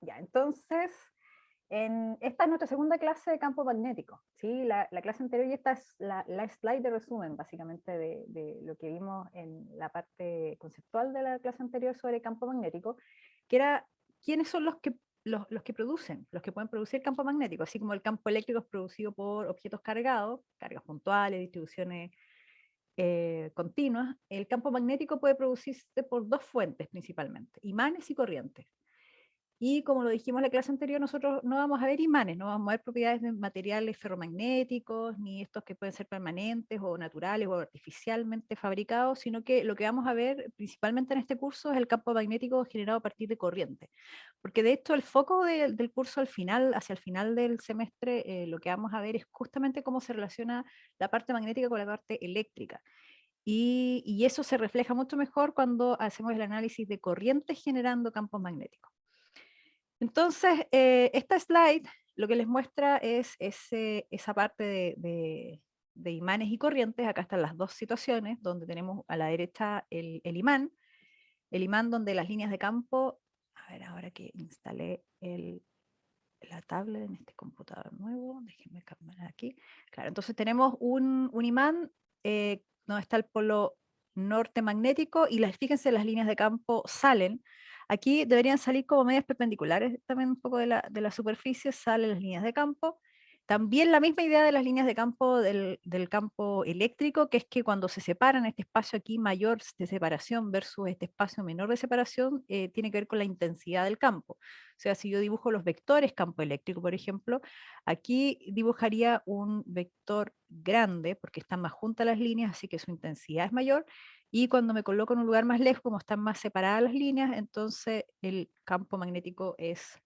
Ya, entonces, esta es nuestra segunda clase de campo magnético, ¿sí? La clase anterior, y esta es la slide de resumen, básicamente, de lo que vimos en la parte conceptual de la clase anterior sobre campo magnético, que era quiénes son los que producen, los que pueden producir campo magnético, así como el campo eléctrico es producido por objetos cargados, cargas puntuales, distribuciones continuas. El campo magnético puede producirse por dos fuentes principalmente, imanes y corrientes. Y como lo dijimos en la clase anterior, nosotros no vamos a ver imanes, no vamos a ver propiedades de materiales ferromagnéticos, ni estos que pueden ser permanentes o naturales o artificialmente fabricados, sino que lo que vamos a ver principalmente en este curso es el campo magnético generado a partir de corriente. Porque de hecho el foco del curso al final, hacia el final del semestre, lo que vamos a ver es justamente cómo se relaciona la parte magnética con la parte eléctrica. Y eso se refleja mucho mejor cuando hacemos el análisis de corrientes generando campos magnéticos. Entonces, esta slide lo que les muestra es esa parte de imanes y corrientes. Acá están las dos situaciones, donde tenemos a la derecha el imán donde las líneas de campo, a ver, ahora que instalé la tablet en este computador nuevo, déjenme cambiar aquí. Claro, entonces tenemos un imán donde está el polo norte magnético y fíjense, las líneas de campo salen. Aquí deberían salir como medias perpendiculares, también un poco de la superficie, salen las líneas de campo. También la misma idea de las líneas de campo del campo eléctrico, que es que cuando se separan este espacio aquí mayor de separación versus este espacio menor de separación, tiene que ver con la intensidad del campo. O sea, si yo dibujo los vectores campo eléctrico, por ejemplo, aquí dibujaría un vector grande, porque están más juntas las líneas, así que su intensidad es mayor, y cuando me coloco en un lugar más lejos, como están más separadas las líneas, entonces el campo magnético es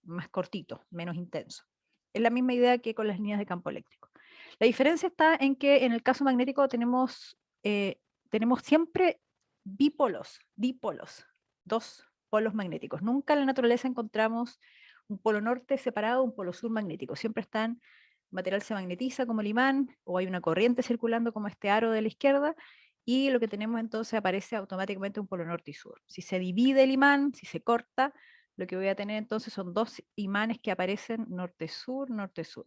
más cortito, menos intenso. Es la misma idea que con las líneas de campo eléctrico. La diferencia está en que en el caso magnético tenemos siempre dipolos, dos polos magnéticos. Nunca en la naturaleza encontramos un polo norte separado de un polo sur magnético. Siempre están, material se magnetiza como el imán, o hay una corriente circulando como este aro de la izquierda, y lo que tenemos entonces aparece automáticamente un polo norte y sur. Si se divide el imán, si se corta, lo que voy a tener entonces son dos imanes que aparecen norte-sur, norte-sur.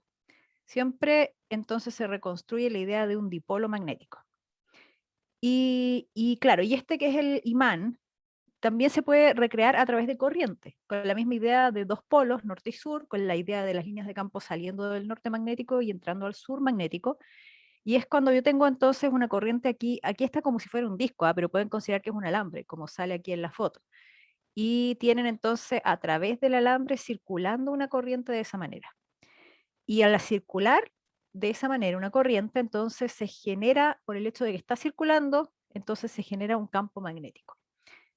Siempre entonces se reconstruye la idea de un dipolo magnético. Y claro, y este que es el imán, también se puede recrear a través de corriente, con la misma idea de dos polos, norte y sur, con la idea de las líneas de campo saliendo del norte magnético y entrando al sur magnético. Y es cuando yo tengo entonces una corriente aquí está como si fuera un disco, pero pueden considerar que es un alambre, como sale aquí en la foto. Y tienen entonces a través del alambre circulando una corriente de esa manera. Y al circular de esa manera una corriente, entonces se genera, por el hecho de que está circulando, entonces se genera un campo magnético.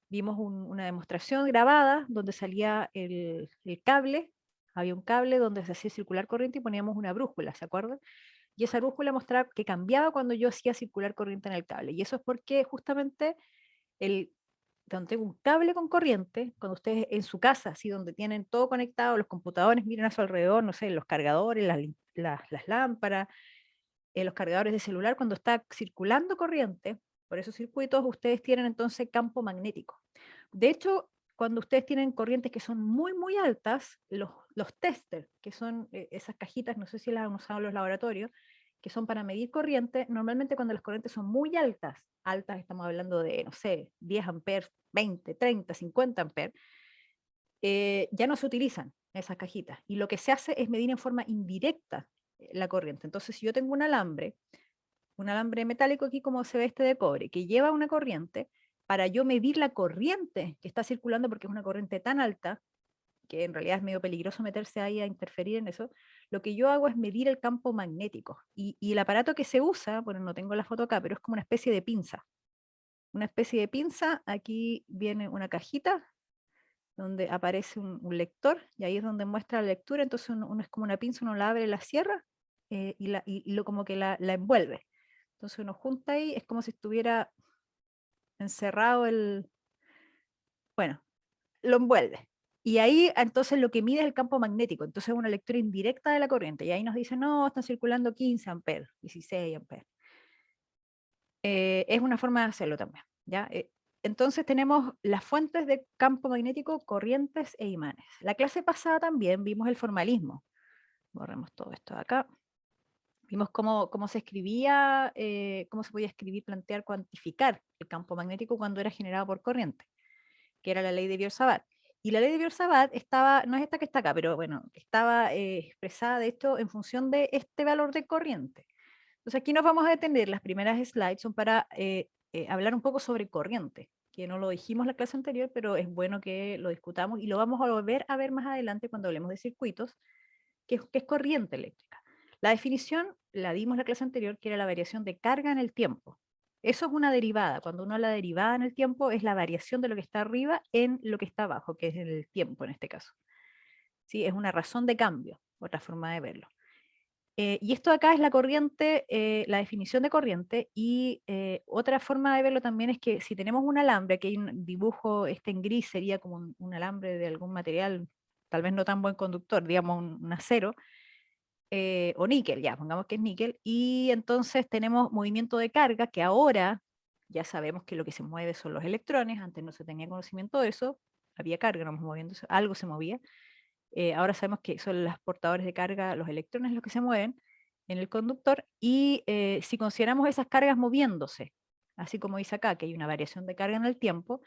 Vimos una demostración grabada donde salía el cable, había un cable donde se hacía circular corriente y poníamos una brújula, ¿se acuerdan? Y esa brújula mostraba que cambiaba cuando yo hacía circular corriente en el cable. Y eso es porque justamente el, donde tengo un cable con corriente, cuando ustedes en su casa, así donde tienen todo conectado, los computadores miren a su alrededor, no sé, los cargadores, las lámparas, los cargadores de celular, cuando está circulando corriente, por esos circuitos, ustedes tienen entonces campo magnético. De hecho, cuando ustedes tienen corrientes que son muy, muy altas, los testers, que son esas cajitas, no sé si las han usado en los laboratorios, que son para medir corriente, normalmente cuando las corrientes son muy altas, altas estamos hablando de, no sé, 10 amperes, 20, 30, 50 amperes, ya no se utilizan esas cajitas. Y lo que se hace es medir en forma indirecta la corriente. Entonces, si yo tengo un alambre metálico aquí como se ve este de cobre, que lleva una corriente, para yo medir la corriente que está circulando, porque es una corriente tan alta, que en realidad es medio peligroso meterse ahí a interferir en eso, lo que yo hago es medir el campo magnético. Y el aparato que se usa, bueno, no tengo la foto acá, pero es como una especie de pinza. Una especie de pinza, aquí viene una cajita donde aparece un lector, y ahí es donde muestra la lectura, entonces uno es como una pinza, uno la abre, la cierra, y lo como que la envuelve. Entonces uno junta ahí, es como si estuviera encerrado bueno, lo envuelve. Y ahí entonces lo que mide es el campo magnético, entonces es una lectura indirecta de la corriente, y ahí nos dice, no, están circulando 15 amperes, 16 amperes. Es una forma de hacerlo también, ¿ya? entonces tenemos las fuentes de campo magnético, corrientes e imanes. La clase pasada también vimos el formalismo. Borremos todo esto de acá. Vimos cómo se escribía, cómo se podía escribir, plantear, cuantificar el campo magnético cuando era generado por corriente, que era la ley de Biot-Savart. Y la ley de Biot-Savart estaba, no es esta que está acá, pero bueno, estaba expresada de hecho en función de este valor de corriente. Entonces aquí nos vamos a detener, las primeras slides son para hablar un poco sobre corriente, que no lo dijimos en la clase anterior, pero es bueno que lo discutamos y lo vamos a volver a ver más adelante cuando hablemos de circuitos, que es corriente eléctrica. La definición la dimos en la clase anterior, que era la variación de carga en el tiempo. Eso es una derivada. Cuando uno habla de derivada en el tiempo, es la variación de lo que está arriba en lo que está abajo, que es el tiempo en este caso. ¿Sí? Es una razón de cambio, otra forma de verlo. Y esto acá es la corriente, la definición de corriente, y otra forma de verlo también es que si tenemos un alambre, aquí hay un dibujo, este en gris sería como un alambre de algún material, tal vez no tan buen conductor, digamos un acero, o níquel, ya, pongamos que es níquel, y entonces tenemos movimiento de carga, que ahora ya sabemos que lo que se mueve son los electrones, antes no se tenía conocimiento de eso, había carga, no moviéndose, algo se movía, ahora sabemos que son los portadores de carga, los electrones los que se mueven en el conductor, y si consideramos esas cargas moviéndose, así como dice acá, que hay una variación de carga en el tiempo,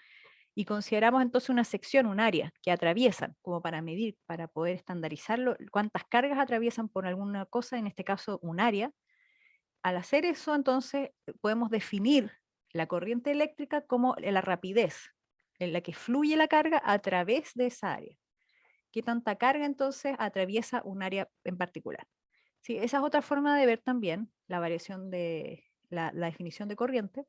y consideramos entonces una sección, un área que atraviesan, como para medir, para poder estandarizarlo, cuántas cargas atraviesan por alguna cosa, en este caso un área. Al hacer eso, entonces, podemos definir la corriente eléctrica como la rapidez en la que fluye la carga a través de esa área. ¿Qué tanta carga entonces atraviesa un área en particular? Sí, esa es otra forma de ver también la variación de la definición de corriente,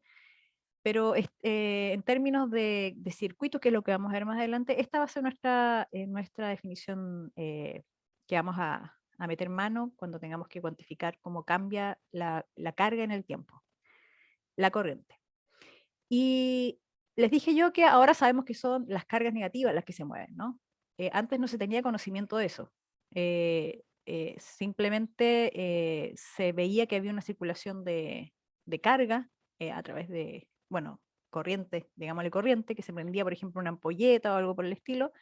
pero en términos de circuito, que es lo que vamos a ver más adelante, esta va a ser nuestra definición que vamos a meter mano cuando tengamos que cuantificar cómo cambia la carga en el tiempo, la corriente. Y les dije yo que ahora sabemos que son las cargas negativas las que se mueven, ¿no? Antes no se tenía conocimiento de eso. Simplemente se veía que había una circulación de carga a través de, bueno, corriente, digámosle corriente, que se prendía, por ejemplo, una ampolleta o algo por el estilo,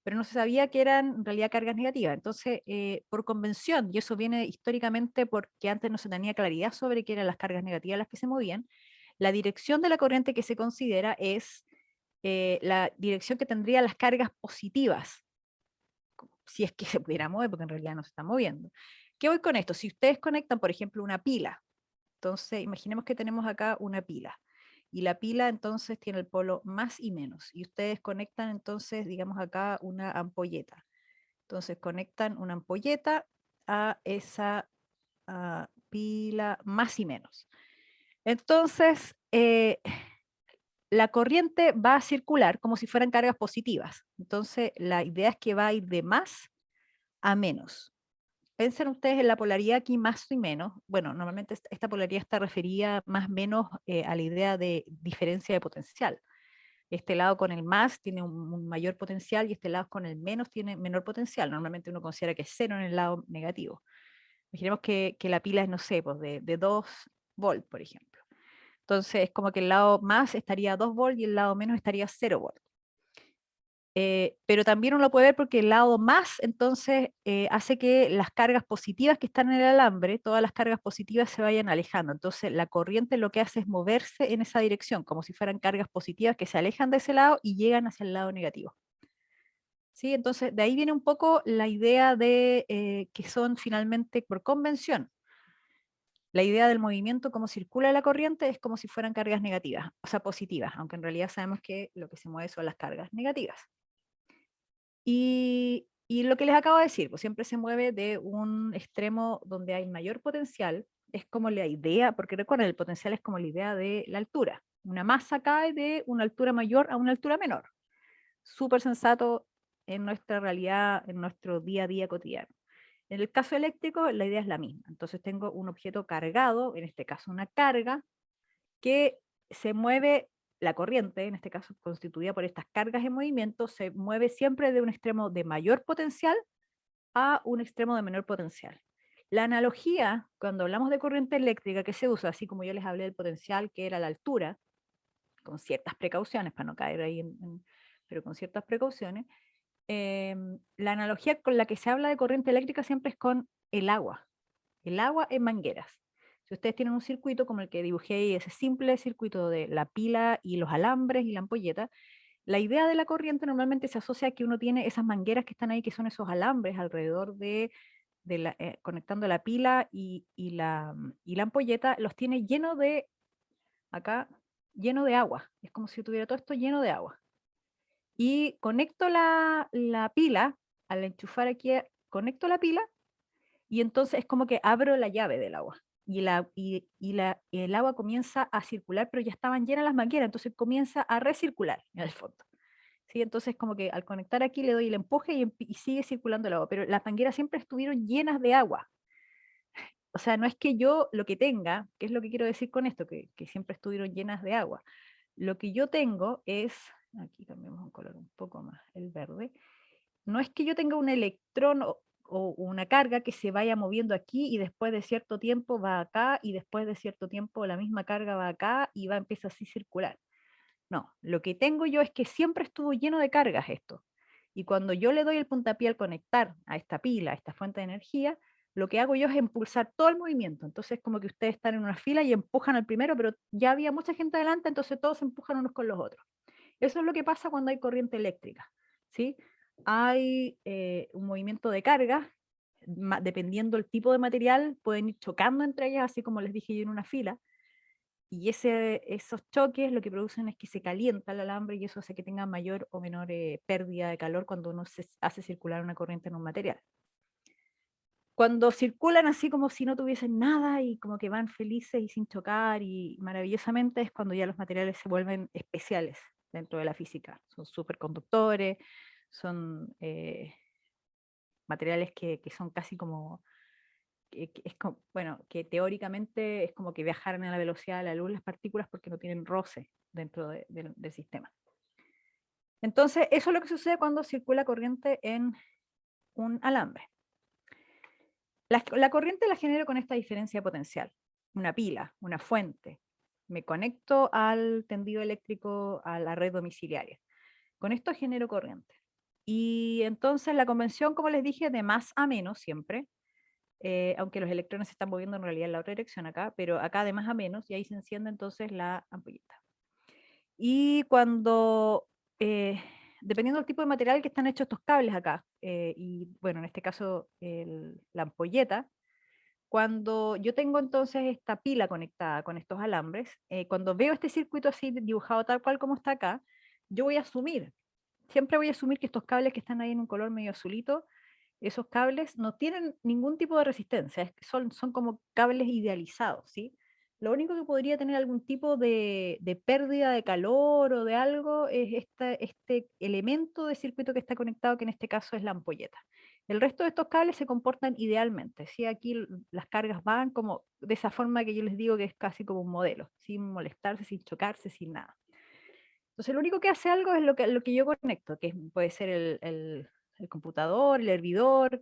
pero no se sabía que eran en realidad cargas negativas. Entonces, por convención, y eso viene históricamente porque antes no se tenía claridad sobre qué eran las cargas negativas las que se movían, la dirección de la corriente que se considera es la dirección que tendría las cargas positivas, si es que se pudiera mover, porque en realidad no se está moviendo. ¿Qué voy con esto? Si ustedes conectan, por ejemplo, una pila, entonces imaginemos que tenemos acá una pila, y la pila entonces tiene el polo más y menos, y ustedes conectan entonces, digamos acá, una ampolleta. Entonces conectan una ampolleta a esa pila más y menos. Entonces, la corriente va a circular como si fueran cargas positivas. Entonces, la idea es que va a ir de más a menos. Piensen ustedes en la polaridad aquí más y menos. Bueno, normalmente esta polaridad está referida más o menos a la idea de diferencia de potencial. Este lado con el más tiene un mayor potencial y este lado con el menos tiene menor potencial. Normalmente uno considera que es cero en el lado negativo. Imaginemos que la pila es, no sé, pues de 2 volts, por ejemplo. Entonces es como que el lado más estaría a 2 volts y el lado menos estaría a 0 volts. Pero también uno lo puede ver porque el lado más entonces hace que las cargas positivas que están en el alambre, todas las cargas positivas se vayan alejando. Entonces la corriente lo que hace es moverse en esa dirección, como si fueran cargas positivas que se alejan de ese lado y llegan hacia el lado negativo. ¿Sí? Entonces de ahí viene un poco la idea de que son finalmente por convención. La idea del movimiento, cómo circula la corriente, es como si fueran cargas negativas, o sea, positivas, aunque en realidad sabemos que lo que se mueve son las cargas negativas. Y lo que les acabo de decir, pues siempre se mueve de un extremo donde hay mayor potencial, es como la idea, porque recuerden, el potencial es como la idea de la altura. Una masa cae de una altura mayor a una altura menor. Súper sensato en nuestra realidad, en nuestro día a día cotidiano. En el caso eléctrico, la idea es la misma. Entonces tengo un objeto cargado, en este caso una carga, que se mueve, la corriente, en este caso constituida por estas cargas en movimiento, se mueve siempre de un extremo de mayor potencial a un extremo de menor potencial. La analogía, cuando hablamos de corriente eléctrica, que se usa, así como yo les hablé del potencial, que era la altura, con ciertas precauciones, para no caer ahí, pero con ciertas precauciones, la analogía con la que se habla de corriente eléctrica siempre es con el agua en mangueras. Si ustedes tienen un circuito como el que dibujé ahí, ese simple circuito de la pila y los alambres y la ampolleta, la idea de la corriente normalmente se asocia a que uno tiene esas mangueras que están ahí, que son esos alambres alrededor conectando la pila y la ampolleta, los tiene lleno de, acá, lleno de agua. Es como si tuviera todo esto lleno de agua. Y conecto la pila, al enchufar aquí, conecto la pila y entonces es como que abro la llave del agua. Y el agua comienza a circular, pero ya estaban llenas las mangueras, entonces comienza a recircular en el fondo. ¿Sí? Entonces como que al conectar aquí le doy el empuje y sigue circulando el agua, pero las mangueras siempre estuvieron llenas de agua. O sea, no es que yo lo que tenga, ¿qué es lo que quiero decir con esto? Que siempre estuvieron llenas de agua. Lo que yo tengo es, aquí cambiamos un color un poco más, el verde, no es que yo tenga un electrón o una carga que se vaya moviendo aquí y después de cierto tiempo va acá y después de cierto tiempo la misma carga va acá y empieza así a circular. No, lo que tengo yo es que siempre estuvo lleno de cargas esto. Y cuando yo le doy el puntapié al conectar a esta pila, a esta fuente de energía, lo que hago yo es impulsar todo el movimiento. Entonces, como que ustedes están en una fila y empujan al primero, pero ya había mucha gente adelante, entonces todos se empujan unos con los otros. Eso es lo que pasa cuando hay corriente eléctrica, ¿sí? Hay un movimiento de carga, dependiendo del tipo de material, pueden ir chocando entre ellas, así como les dije yo en una fila, y esos choques lo que producen es que se calienta el alambre y eso hace que tenga mayor o menor pérdida de calor cuando uno se hace circular una corriente en un material. Cuando circulan así como si no tuviesen nada y como que van felices y sin chocar y maravillosamente es cuando ya los materiales se vuelven especiales dentro de la física. Son superconductores, son materiales que son casi como bueno, que teóricamente es como que viajaran a la velocidad de la luz las partículas porque no tienen roce dentro del sistema. Entonces, eso es lo que sucede cuando circula corriente en un alambre. La corriente la genero con esta diferencia potencial. Una pila, una fuente. Me conecto al tendido eléctrico, a la red domiciliaria. Con esto genero corriente. Y entonces la convención, como les dije, de más a menos siempre, aunque los electrones se están moviendo en realidad en la otra dirección acá, pero acá de más a menos, y ahí se enciende entonces la ampolleta. Y cuando, dependiendo del tipo de material que están hechos estos cables acá, y bueno, en este caso la ampolleta, cuando yo tengo entonces esta pila conectada con estos alambres, cuando veo este circuito así dibujado tal cual como está acá, yo voy a asumir, siempre voy a asumir que estos cables que están ahí en un color medio azulito, esos cables no tienen ningún tipo de resistencia, son como cables idealizados, ¿sí? Lo único que podría tener algún tipo de pérdida de calor o de algo es este elemento de circuito que está conectado, que en este caso es la ampolleta. El resto de estos cables se comportan idealmente, ¿sí? Aquí las cargas van como de esa forma que yo les digo que es casi como un modelo, sin molestarse, sin chocarse, sin nada. Entonces lo único que hace algo es lo que yo conecto, que puede ser el computador, el hervidor,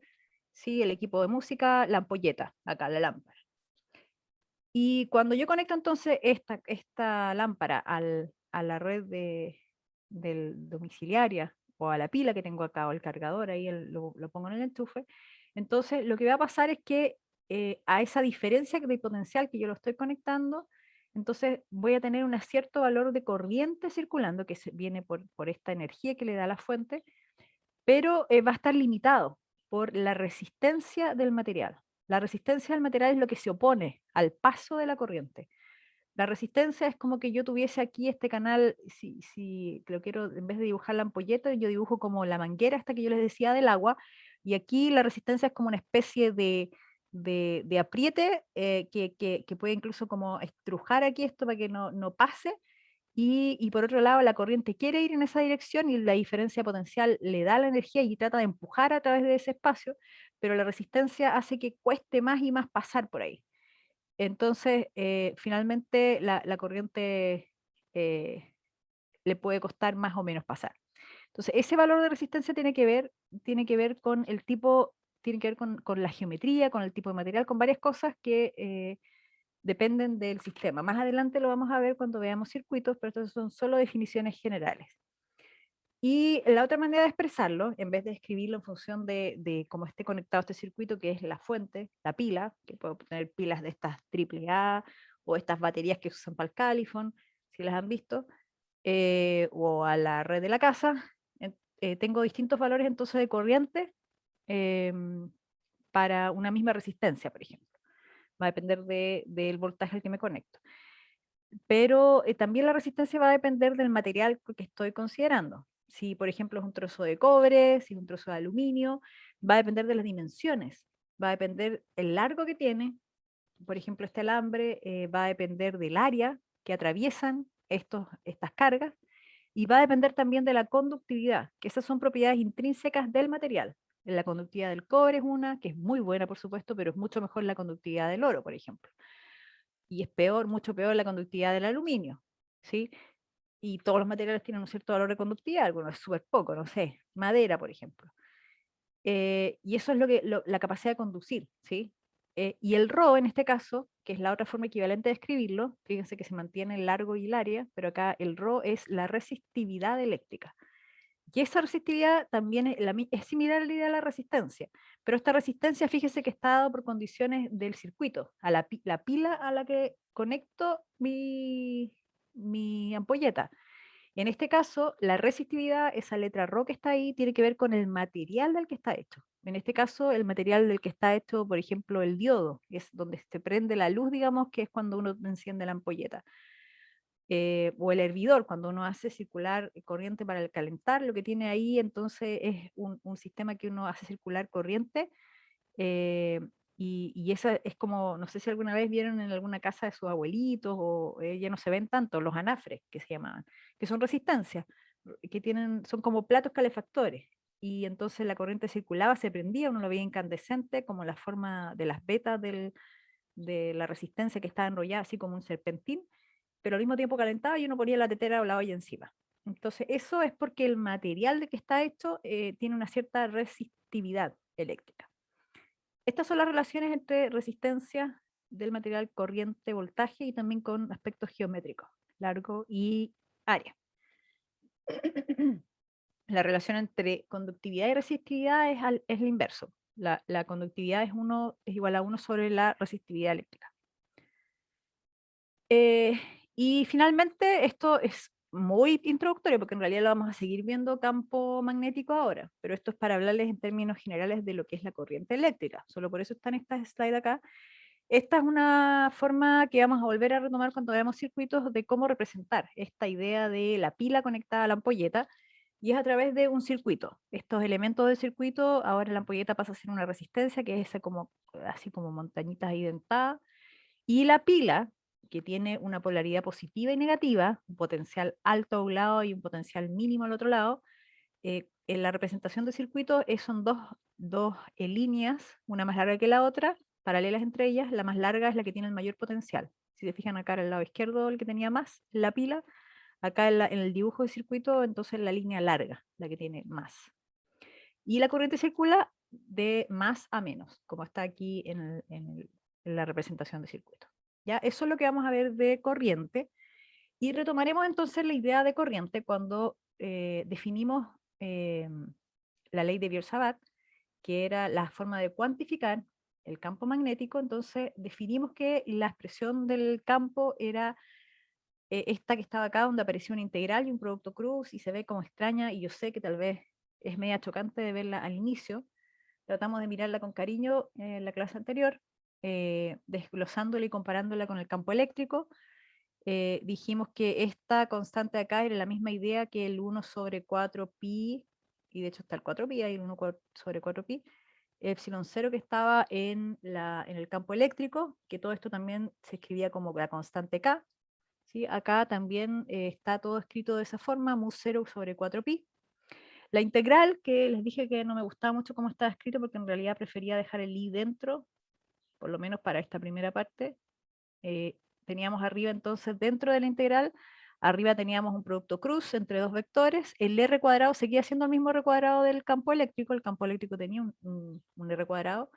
¿sí? El equipo de música, la ampolleta, acá la lámpara. Y cuando yo conecto entonces esta lámpara a la red del domiciliaria o a la pila que tengo acá o el cargador, ahí lo pongo en el enchufe, entonces lo que va a pasar es que a esa diferencia de potencial que yo lo estoy conectando, entonces voy a tener un cierto valor de corriente circulando que viene por esta energía que le da la fuente, pero va a estar limitado por la resistencia del material. La resistencia del material es lo que se opone al paso de la corriente. La resistencia es como que yo tuviese aquí este canal, si lo quiero, en vez de dibujar la ampolleta, yo dibujo como la manguera hasta que yo les decía del agua, y aquí la resistencia es como una especie de apriete que puede incluso como estrujar aquí esto para que no pase, y por otro lado, la corriente quiere ir en esa dirección y la diferencia potencial le da la energía y trata de empujar a través de ese espacio, pero la resistencia hace que cueste más y más pasar por ahí. Entonces, finalmente la corriente le puede costar más o menos pasar. Entonces, ese valor de resistencia tiene que ver con el tipo, tiene que ver con la geometría, con el tipo de material, con varias cosas dependen del sistema. Más adelante lo vamos a ver cuando veamos circuitos, pero estas son solo definiciones generales. Y la otra manera de expresarlo, en vez de escribirlo en función de cómo esté conectado este circuito, que es la fuente, la pila, que puedo tener pilas de estas AAA, o estas baterías que se usan para el Califone, si las han visto, o a la red de la casa, tengo distintos valores entonces de corriente em, para una misma resistencia, por ejemplo. Va a depender del voltaje al que me conecto. Pero también la resistencia va a depender del material que estoy considerando. Si, por ejemplo, es un trozo de cobre, si es un trozo de aluminio, va a depender de las dimensiones, va a depender el largo que tiene. Por ejemplo, este alambre va a depender del área que atraviesan estas cargas, y va a depender también de la conductividad, que esas son propiedades intrínsecas del material. La conductividad del cobre es una, que es muy buena, por supuesto, pero es mucho mejor la conductividad del oro, por ejemplo. Y es peor, mucho peor la conductividad del aluminio, ¿sí? Y todos los materiales tienen un cierto valor de conductividad, algunos es súper poco, no sé, madera, por ejemplo. Y eso es la capacidad de conducir, ¿sí? Y el Rho, en este caso, que es la otra forma equivalente de escribirlo, fíjense que se mantiene el largo y el área, pero acá el Rho es la resistividad eléctrica. Y esa resistividad también es similar a la idea de la resistencia, pero esta resistencia, fíjese que está dada por condiciones del circuito, a la pila a la que conecto mi ampolleta. En este caso, la resistividad, esa letra Rho que está ahí, tiene que ver con el material del que está hecho. En este caso, el material del que está hecho, por ejemplo, el diodo, es donde se prende la luz, digamos, que es cuando uno enciende la ampolleta. O el hervidor, cuando uno hace circular corriente para el calentar, lo que tiene ahí entonces es un sistema que uno hace circular corriente, eh, y esa es como, no sé si alguna vez vieron en alguna casa de sus abuelitos, o ya no se ven tanto, los anafres que se llamaban, que son resistencias, son como platos calefactores, y entonces la corriente circulaba, se prendía, uno lo veía incandescente, como la forma de las vetas de la resistencia que estaba enrollada, así como un serpentín, pero al mismo tiempo calentaba y uno ponía la tetera o la olla encima. Entonces, eso es porque el material de que está hecho tiene una cierta resistividad eléctrica. Estas son las relaciones entre resistencia del material, corriente, voltaje, y también con aspectos geométricos, largo y área. La relación entre conductividad y resistividad es el inverso. La conductividad es igual a 1 sobre la resistividad eléctrica. Eh, y finalmente, esto es muy introductorio, porque en realidad lo vamos a seguir viendo campo magnético ahora, pero esto es para hablarles en términos generales de lo que es la corriente eléctrica. Solo por eso están estas slides acá. Esta es una forma que vamos a volver a retomar cuando veamos circuitos, de cómo representar esta idea de la pila conectada a la ampolleta, y es a través de un circuito. Estos elementos del circuito, ahora la ampolleta pasa a ser una resistencia, que es esa así como montañitas ahí dentadas, y la pila, que tiene una polaridad positiva y negativa, un potencial alto a un lado y un potencial mínimo al otro lado, en la representación de circuito son dos líneas, una más larga que la otra, paralelas entre ellas. La más larga es la que tiene el mayor potencial. Si se fijan acá, al lado izquierdo, el que tenía más, la pila, acá en el dibujo de circuito, entonces la línea larga, la que tiene más. Y la corriente circula de más a menos, como está aquí en la representación de circuito. ¿Ya? Eso es lo que vamos a ver de corriente. Y retomaremos entonces la idea de corriente cuando definimos la ley de Biot-Savart, que era la forma de cuantificar el campo magnético. Entonces definimos que la expresión del campo era esta que estaba acá, donde apareció una integral y un producto cruz, y se ve como extraña, y yo sé que tal vez es media chocante de verla al inicio. Tratamos de mirarla con cariño en la clase anterior, desglosándola y comparándola con el campo eléctrico. Dijimos que esta constante de acá era la misma idea que el 1 sobre 4pi, y de hecho está el 4pi, hay el 1 sobre 4pi, epsilon 0 que estaba en el campo eléctrico, que todo esto también se escribía como la constante K. ¿Sí? Acá también está todo escrito de esa forma, mu 0 sobre 4pi. La integral, que les dije que no me gustaba mucho cómo estaba escrito, porque en realidad prefería dejar el i dentro, por lo menos para esta primera parte. Teníamos arriba entonces, dentro de la integral, arriba teníamos un producto cruz entre dos vectores. El r cuadrado seguía siendo el mismo r cuadrado del campo eléctrico. El campo eléctrico tenía un r cuadrado,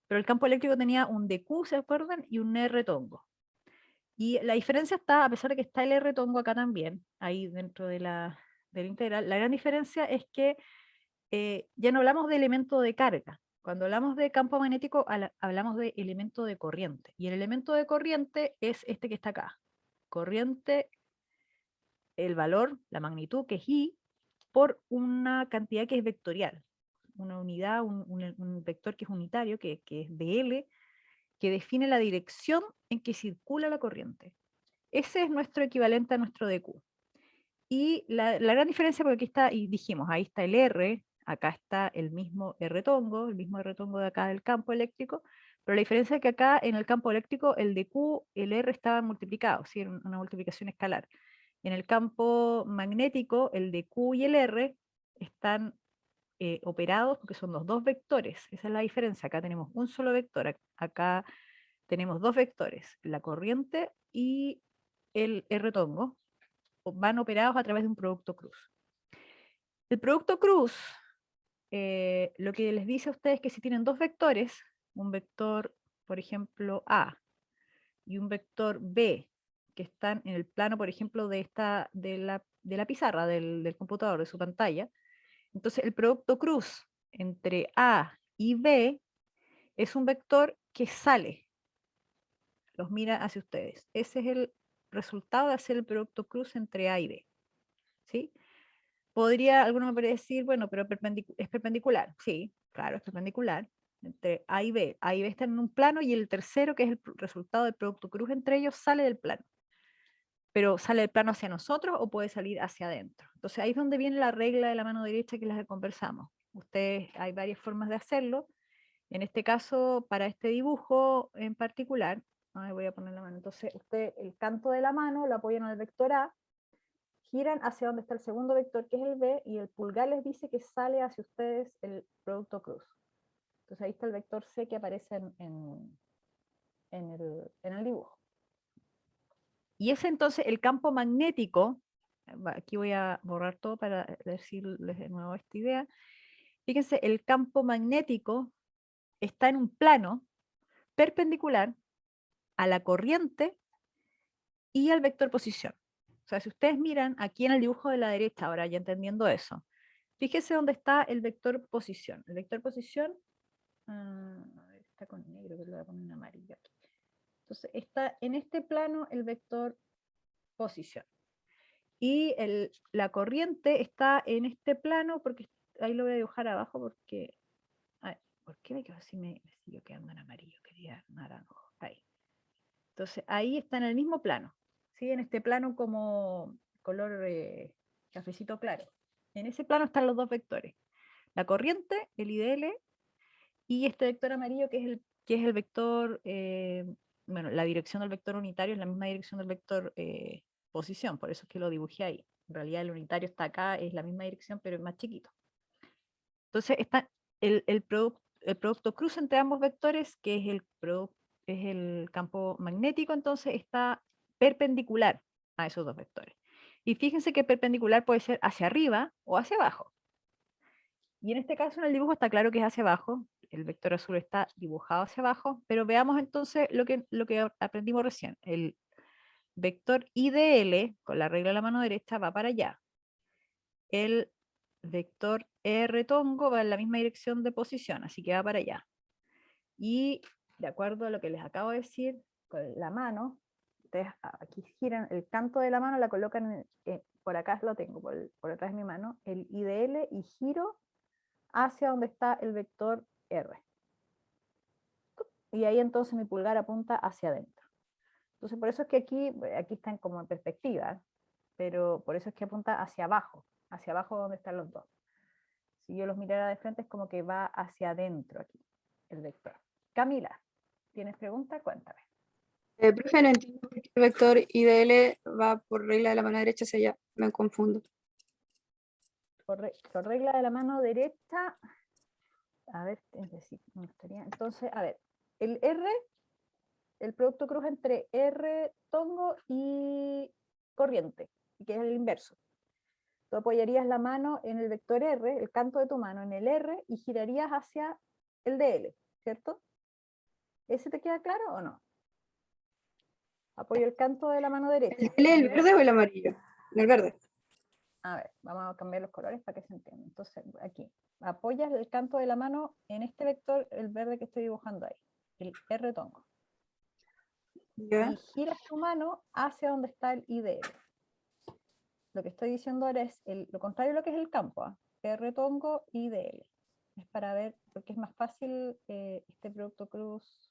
pero el campo eléctrico tenía un dq, ¿se acuerdan? Y un r tongo. Y la diferencia está, a pesar de que está el R tongo acá también, ahí dentro de del integral, la gran diferencia es que ya no hablamos de elemento de carga. Cuando hablamos de campo magnético, hablamos de elemento de corriente. Y el elemento de corriente es este que está acá. Corriente, el valor, la magnitud, que es I, por una cantidad que es vectorial. Una unidad, un vector que es unitario, que es dl, que define la dirección en que circula la corriente. Ese es nuestro equivalente a nuestro dq. Y la gran diferencia, porque aquí está, y dijimos, ahí está el R, acá está el mismo R tongo de acá del campo eléctrico, pero la diferencia es que acá en el campo eléctrico el dq, el R estaban multiplicados, ¿sí? Una multiplicación escalar. En el campo magnético, el dq y el R están operados porque son los dos vectores, esa es la diferencia. Acá tenemos un solo vector, acá tenemos dos vectores, la corriente y el R tongo, van operados a través de un producto cruz. El producto cruz, lo que les dice a ustedes es que si tienen dos vectores, un vector, por ejemplo, A, y un vector B, que están en el plano, por ejemplo, de la pizarra, del computador, de su pantalla, entonces el producto cruz entre A y B es un vector que sale, los mira hacia ustedes. Ese es el resultado de hacer el producto cruz entre A y B. ¿Sí? Alguno me podría decir, bueno, pero es perpendicular. Sí, claro, es perpendicular. Entre A y B. A y B están en un plano y el tercero, que es el resultado del producto cruz entre ellos, sale del plano. Pero ¿sale del plano hacia nosotros o puede salir hacia adentro? Entonces ahí es donde viene la regla de la mano derecha que les conversamos. Ustedes, hay varias formas de hacerlo. En este caso, para este dibujo en particular, ahí voy a poner la mano. Entonces, el canto de la mano lo apoyan al vector A, giran hacia donde está el segundo vector, que es el B, y el pulgar les dice que sale hacia ustedes el producto cruz. Entonces ahí está el vector C que aparece en el dibujo. Y es entonces el campo magnético, aquí voy a borrar todo para decirles de nuevo esta idea. Fíjense, el campo magnético está en un plano perpendicular a la corriente y al vector posición. O sea, si ustedes miran aquí en el dibujo de la derecha, ahora ya entendiendo eso, fíjese dónde está el vector posición. El vector posición, está con negro, pero lo voy a poner en amarillo aquí. Entonces, está en este plano el vector posición. Y la corriente está en este plano, porque ahí lo voy a dibujar abajo, porque, ay, ¿por qué me quedo así? Me sigo quedando en amarillo, quería naranjo. Ahí. Entonces, ahí está en el mismo plano, ¿sí? En este plano como color cafecito claro. En ese plano están los dos vectores. La corriente, el IDL, y este vector amarillo que es el vector, bueno, la dirección del vector unitario es la misma dirección del vector posición, por eso es que lo dibujé ahí. En realidad el unitario está acá, es la misma dirección, pero es más chiquito. Entonces está el producto cruz entre ambos vectores, que es el campo magnético, entonces está perpendicular a esos dos vectores. Y fíjense que perpendicular puede ser hacia arriba o hacia abajo. Y en este caso en el dibujo está claro que es hacia abajo, el vector azul está dibujado hacia abajo, pero veamos entonces lo que aprendimos recién. El vector IDL, con la regla de la mano derecha, va para allá. El vector R tongo va en la misma dirección de posición, así que va para allá. Y de acuerdo a lo que les acabo de decir, con la mano, ustedes aquí giran el canto de la mano, la colocan, por acá lo tengo, por atrás de mi mano, el IDL, y giro hacia donde está el vector R. Y ahí entonces mi pulgar apunta hacia adentro. Entonces por eso es que aquí están como en perspectiva, pero por eso es que apunta hacia abajo donde están los dos. Si yo los mirara de frente es como que va hacia adentro aquí, el vector. Camila, ¿tienes pregunta? Cuéntame. Profe, no entiendo por qué el vector IDL va por regla de la mano derecha hacia allá. Me confundo. Por regla de la mano derecha, a ver, es decir, me gustaría, entonces, a ver, el R, el producto cruz entre R tongo y corriente, que es el inverso. Tú apoyarías la mano en el vector R, el canto de tu mano en el R, y girarías hacia el DL, ¿cierto? ¿Ese te queda claro o no? Apoyo el canto de la mano derecha. ¿El verde o el amarillo? El verde. A ver, vamos a cambiar los colores para que se entienda. Entonces, aquí, apoyas el canto de la mano en este vector, el verde que estoy dibujando ahí, el R tongo. ¿Ya? Y giras tu mano hacia donde está el IDL. Lo que estoy diciendo ahora es lo contrario de lo que es el campo, ¿eh? R tongo, IDL. Es para ver, porque es más fácil este producto cruz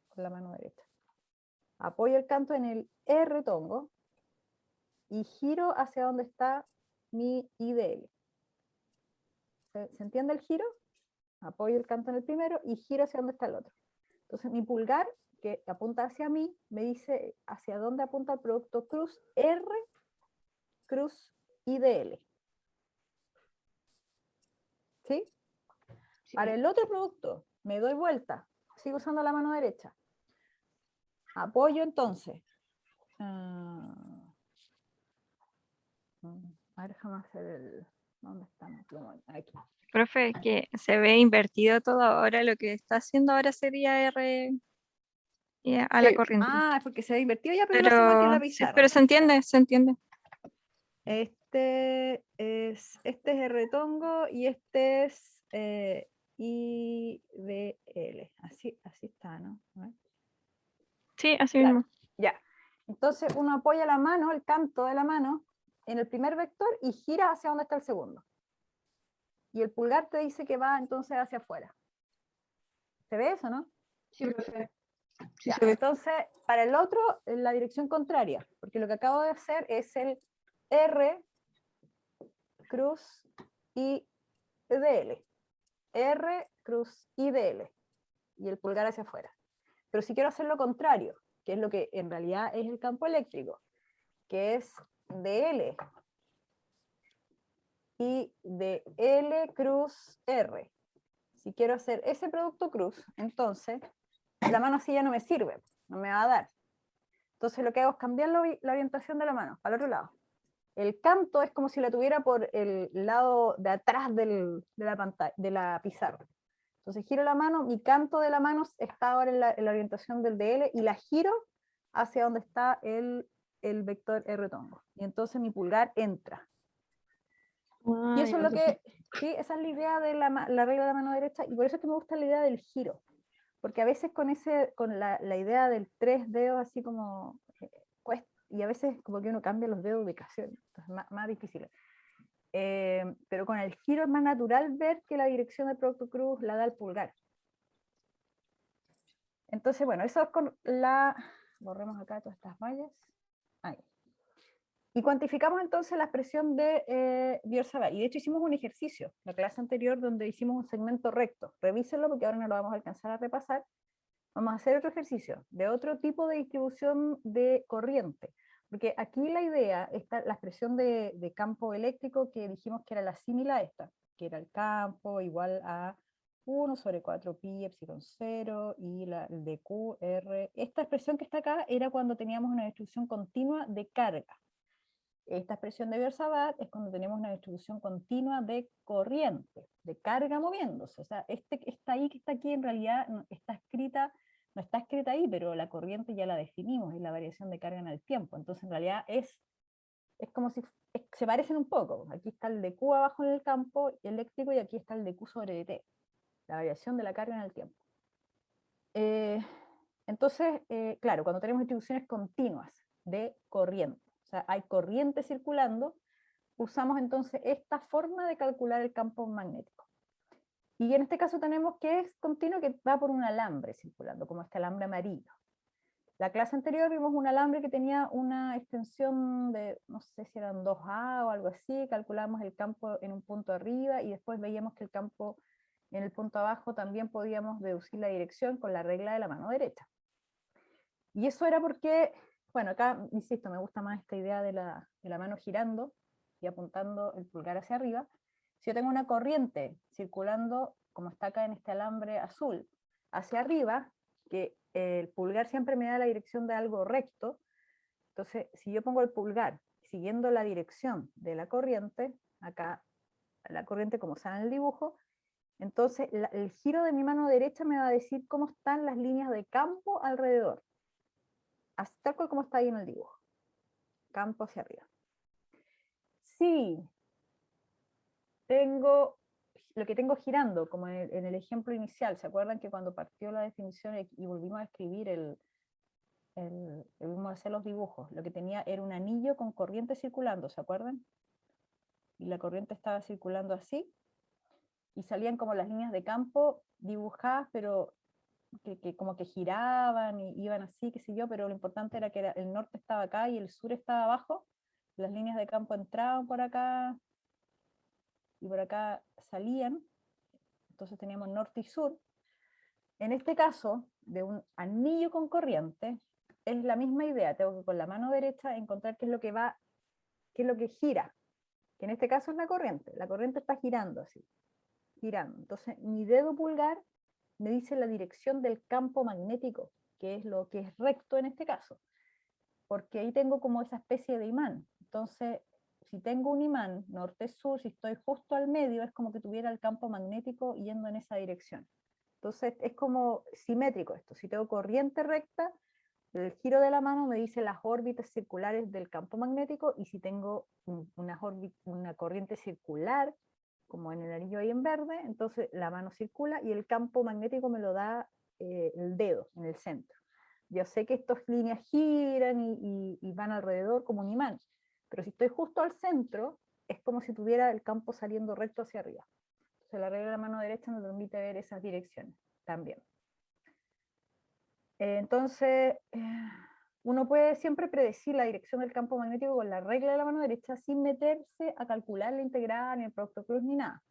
con la mano derecha. Apoyo el canto en el R tongo y giro hacia donde está mi IDL. ¿Se entiende el giro? Apoyo el canto en el primero y giro hacia donde está el otro. Entonces mi pulgar, que apunta hacia mí, me dice hacia dónde apunta el producto cruz R, cruz IDL. ¿Sí? Sí. Para el otro producto, me doy vuelta, sigo usando la mano derecha. Apoyo entonces. A ver, déjame hacer el... ¿Dónde está mi plumón? Aquí. Profe, que se ve invertido todo ahora, lo que está haciendo ahora sería R a la Sí. corriente. Ah, es porque se ha invertido ya, pero lo hacemos aquí en la Sí, pizarra. pero se entiende, se entiende. Este es R tongo y este es IDL. Así está, ¿no? A ver. Sí, así Claro. mismo. Ya. Entonces uno apoya la mano, el canto de la mano, en el primer vector y gira hacia donde está el segundo. Y el pulgar te dice que va entonces hacia afuera. ¿Se ve eso, no? Sí, profe. Sí, Ya, se ve. entonces, para el otro, en la dirección contraria, porque lo que acabo de hacer es el R, cruz, y DL. R, cruz, y DL. Y el pulgar hacia afuera. Pero si quiero hacer lo contrario, que es lo que en realidad es el campo eléctrico, que es DL, y de L cruz R. Si quiero hacer ese producto cruz, entonces la mano así ya no me sirve, no me va a dar. Entonces lo que hago es cambiar la orientación de la mano, al otro lado. El canto es como si la tuviera por el lado de atrás de la pantalla, de la pizarra. Entonces giro la mano, mi canto de la mano está ahora en la orientación del DL y la giro hacia donde está el vector R tongo. Y entonces mi pulgar entra. Y eso es lo que, sí, esa es la idea de la regla de la mano derecha, y por eso es que me gusta la idea del giro, porque a veces con la idea del 3 dedos así como cuesta, y a veces como que uno cambia los dedos de ubicación, entonces más difícil. Pero con el giro es más natural ver que la dirección del producto cruz la da el pulgar. Entonces, bueno, eso es con borremos acá todas estas mallas. Ahí. Y cuantificamos entonces la expresión de Biot-Savart. Y de hecho hicimos un ejercicio, la clase anterior, donde hicimos un segmento recto. Revísenlo porque ahora no lo vamos a alcanzar a repasar. Vamos a hacer otro ejercicio de otro tipo de distribución de corriente. Porque aquí la idea está la expresión de campo eléctrico que dijimos que era la símil a esta, que era el campo igual a 1 sobre 4 pi epsilon 0 y el de QR. Esta expresión que está acá era cuando teníamos una distribución continua de carga. Esta expresión de Biot-Savart es cuando tenemos una distribución continua de corriente, de carga moviéndose. O sea, que está aquí en realidad no está escrita ahí, pero la corriente ya la definimos, es la variación de carga en el tiempo. Entonces, en realidad es como si se parecen un poco. Aquí está el dQ abajo en el campo eléctrico y aquí está el dQ sobre dt, la variación de la carga en el tiempo. Entonces, claro, cuando tenemos distribuciones continuas de corriente, o sea, hay corriente circulando, usamos entonces esta forma de calcular el campo magnético. Y en este caso tenemos que es continuo, que va por un alambre circulando, como este alambre amarillo. La clase anterior vimos un alambre que tenía una extensión de, no sé si eran 2A o algo así, calculábamos el campo en un punto arriba y después veíamos que el campo en el punto abajo también podíamos deducir la dirección con la regla de la mano derecha. Y eso era porque, bueno, acá, insisto, me gusta más esta idea de la mano girando y apuntando el pulgar hacia arriba. Si yo tengo una corriente circulando, como está acá en este alambre azul, hacia arriba, que el pulgar siempre me da la dirección de algo recto, entonces si yo pongo el pulgar siguiendo la dirección de la corriente, acá la corriente como sale en el dibujo, entonces el giro de mi mano derecha me va a decir cómo están las líneas de campo alrededor. tal cual como está ahí en el dibujo. Campo hacia arriba. Si tengo lo que tengo girando, como en el ejemplo inicial, ¿se acuerdan que cuando partió la definición y volvimos a escribir volvimos a hacer los dibujos, lo que tenía era un anillo con corriente circulando, ¿se acuerdan? Y la corriente estaba circulando así, y salían como las líneas de campo dibujadas, pero que como que giraban y iban así, qué sé yo, pero lo importante era que el norte estaba acá y el sur estaba abajo, las líneas de campo entraban por acá y por acá salían, entonces teníamos norte y sur. En este caso, de un anillo con corriente, es la misma idea, tengo que con la mano derecha encontrar qué es lo que va, qué es lo que gira, que en este caso es la corriente está girando así, girando. Entonces mi dedo pulgar me dice la dirección del campo magnético, que es lo que es recto en este caso, porque ahí tengo como esa especie de imán. Entonces, si tengo un imán norte-sur, si estoy justo al medio, es como que tuviera el campo magnético yendo en esa dirección. Entonces, es como simétrico esto. Si tengo corriente recta, el giro de la mano me dice las órbitas circulares del campo magnético, y si tengo una corriente circular, como en el anillo ahí en verde, entonces la mano circula y el campo magnético me lo da el dedo en el centro. Yo sé que estas líneas giran y van alrededor como un imán, pero si estoy justo al centro, es como si tuviera el campo saliendo recto hacia arriba. Entonces la regla de la mano derecha me permite ver esas direcciones también. Entonces, uno puede siempre predecir la dirección del campo magnético con la regla de la mano derecha sin meterse a calcular la integral, ni el producto cruz, ni nada.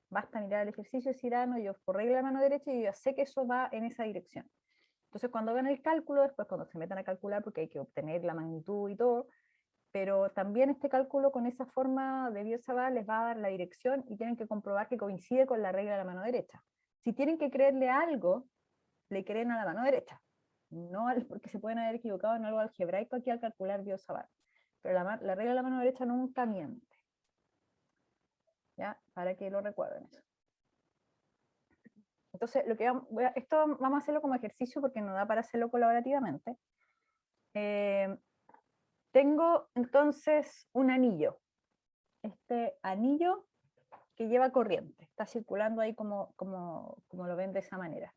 Basta mirar el ejercicio de Cyrano, yo por regla de la mano derecha, y yo ya sé que eso va en esa dirección. Entonces, cuando hagan el cálculo, después cuando se metan a calcular, porque hay que obtener la magnitud y todo, pero también este cálculo con esa forma de Biot-Savart les va a dar la dirección y tienen que comprobar que coincide con la regla de la mano derecha. Si tienen que creerle algo, le creen a la mano derecha, no porque se pueden haber equivocado en algo algebraico aquí al calcular Biot-Savart. Pero la regla de la mano derecha nunca miente. ¿Ya? Para que lo recuerden eso. Entonces, esto vamos a hacerlo como ejercicio porque no da para hacerlo colaborativamente. Tengo entonces un anillo. Este anillo que lleva corriente, está circulando ahí como lo ven de esa manera.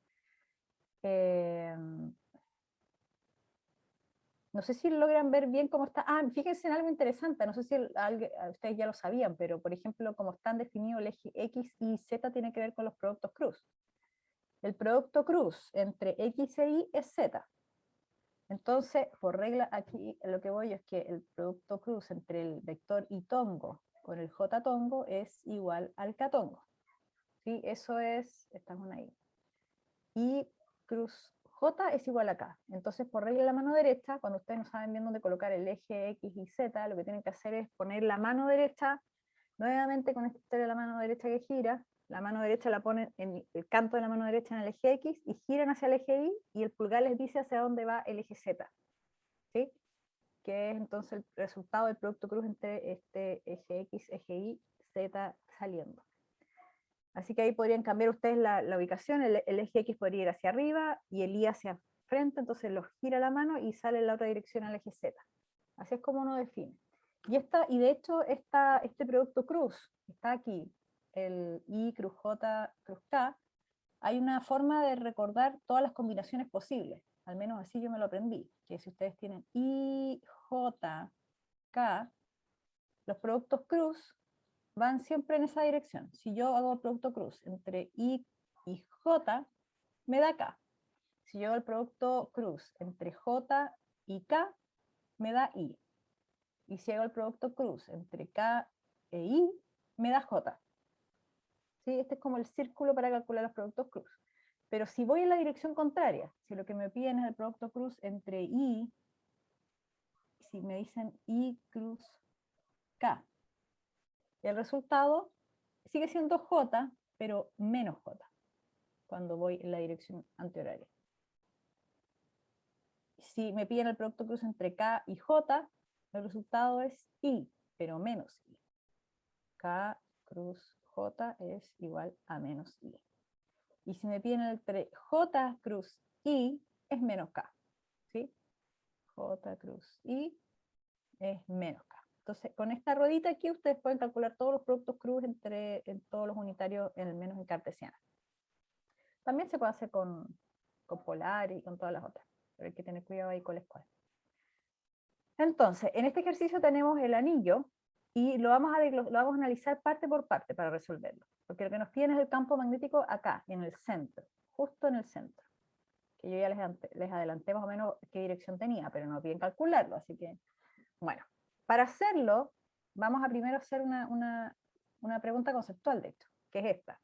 No sé si logran ver bien cómo está. Fíjense en algo interesante, no sé si ustedes ya lo sabían, pero por ejemplo, como están definidos el eje X y Z tiene que ver con los productos cruz. El producto cruz entre X e Y es Z. Entonces, por regla, aquí lo que voy es que el producto cruz entre el vector Y tongo con el J tongo es igual al K tongo. ¿Sí? Eso es, esta es una Y. Y cruz J es igual a K. Entonces, por regla de la mano derecha, cuando ustedes no saben bien dónde colocar el eje X y Z, lo que tienen que hacer es poner la mano derecha, nuevamente con esta historia de la mano derecha que gira, la mano derecha la ponen en el canto de la mano derecha en el eje X y giran hacia el eje Y, y el pulgar les dice hacia dónde va el eje Z. ¿Sí? Que es entonces el resultado del producto cruz entre este eje X, eje Y, Z saliendo. Así que ahí podrían cambiar ustedes la ubicación, el eje X podría ir hacia arriba y el Y hacia frente, entonces los gira la mano y sale en la otra dirección al eje Z. Así es como uno define. Y de hecho este producto cruz está aquí, el Y cruz J cruz K, hay una forma de recordar todas las combinaciones posibles, al menos así yo me lo aprendí, que si ustedes tienen I, J, K, los productos cruz van siempre en esa dirección. Si yo hago el producto cruz entre I y J, me da K. Si yo hago el producto cruz entre J y K, me da I. Y si hago el producto cruz entre K e I, me da J. ¿Sí? Este es como el círculo para calcular los productos cruz. Pero si voy en la dirección contraria, si lo que me piden es el producto cruz entre I, si me dicen I cruz K, el resultado sigue siendo J, pero menos J, cuando voy en la dirección antihoraria. Si me piden el producto cruz entre K y J, el resultado es I, pero menos I. K cruz J es igual a menos I. Y si me piden entre J cruz I, es menos K. ¿Sí? J cruz I es menos K. Entonces, con esta ruedita aquí ustedes pueden calcular todos los productos cruz en todos los unitarios, en el menos en cartesiana. También se puede hacer con polar y con todas las otras, pero hay que tener cuidado ahí con la escuela. Entonces, en este ejercicio tenemos el anillo, y lo vamos a analizar parte por parte para resolverlo, porque lo que nos piden es el campo magnético acá, en el centro, justo en el centro, que yo ya les adelanté más o menos qué dirección tenía, pero no piden calcularlo, así que, bueno, para hacerlo, vamos a primero hacer una pregunta conceptual, de hecho, que es esta.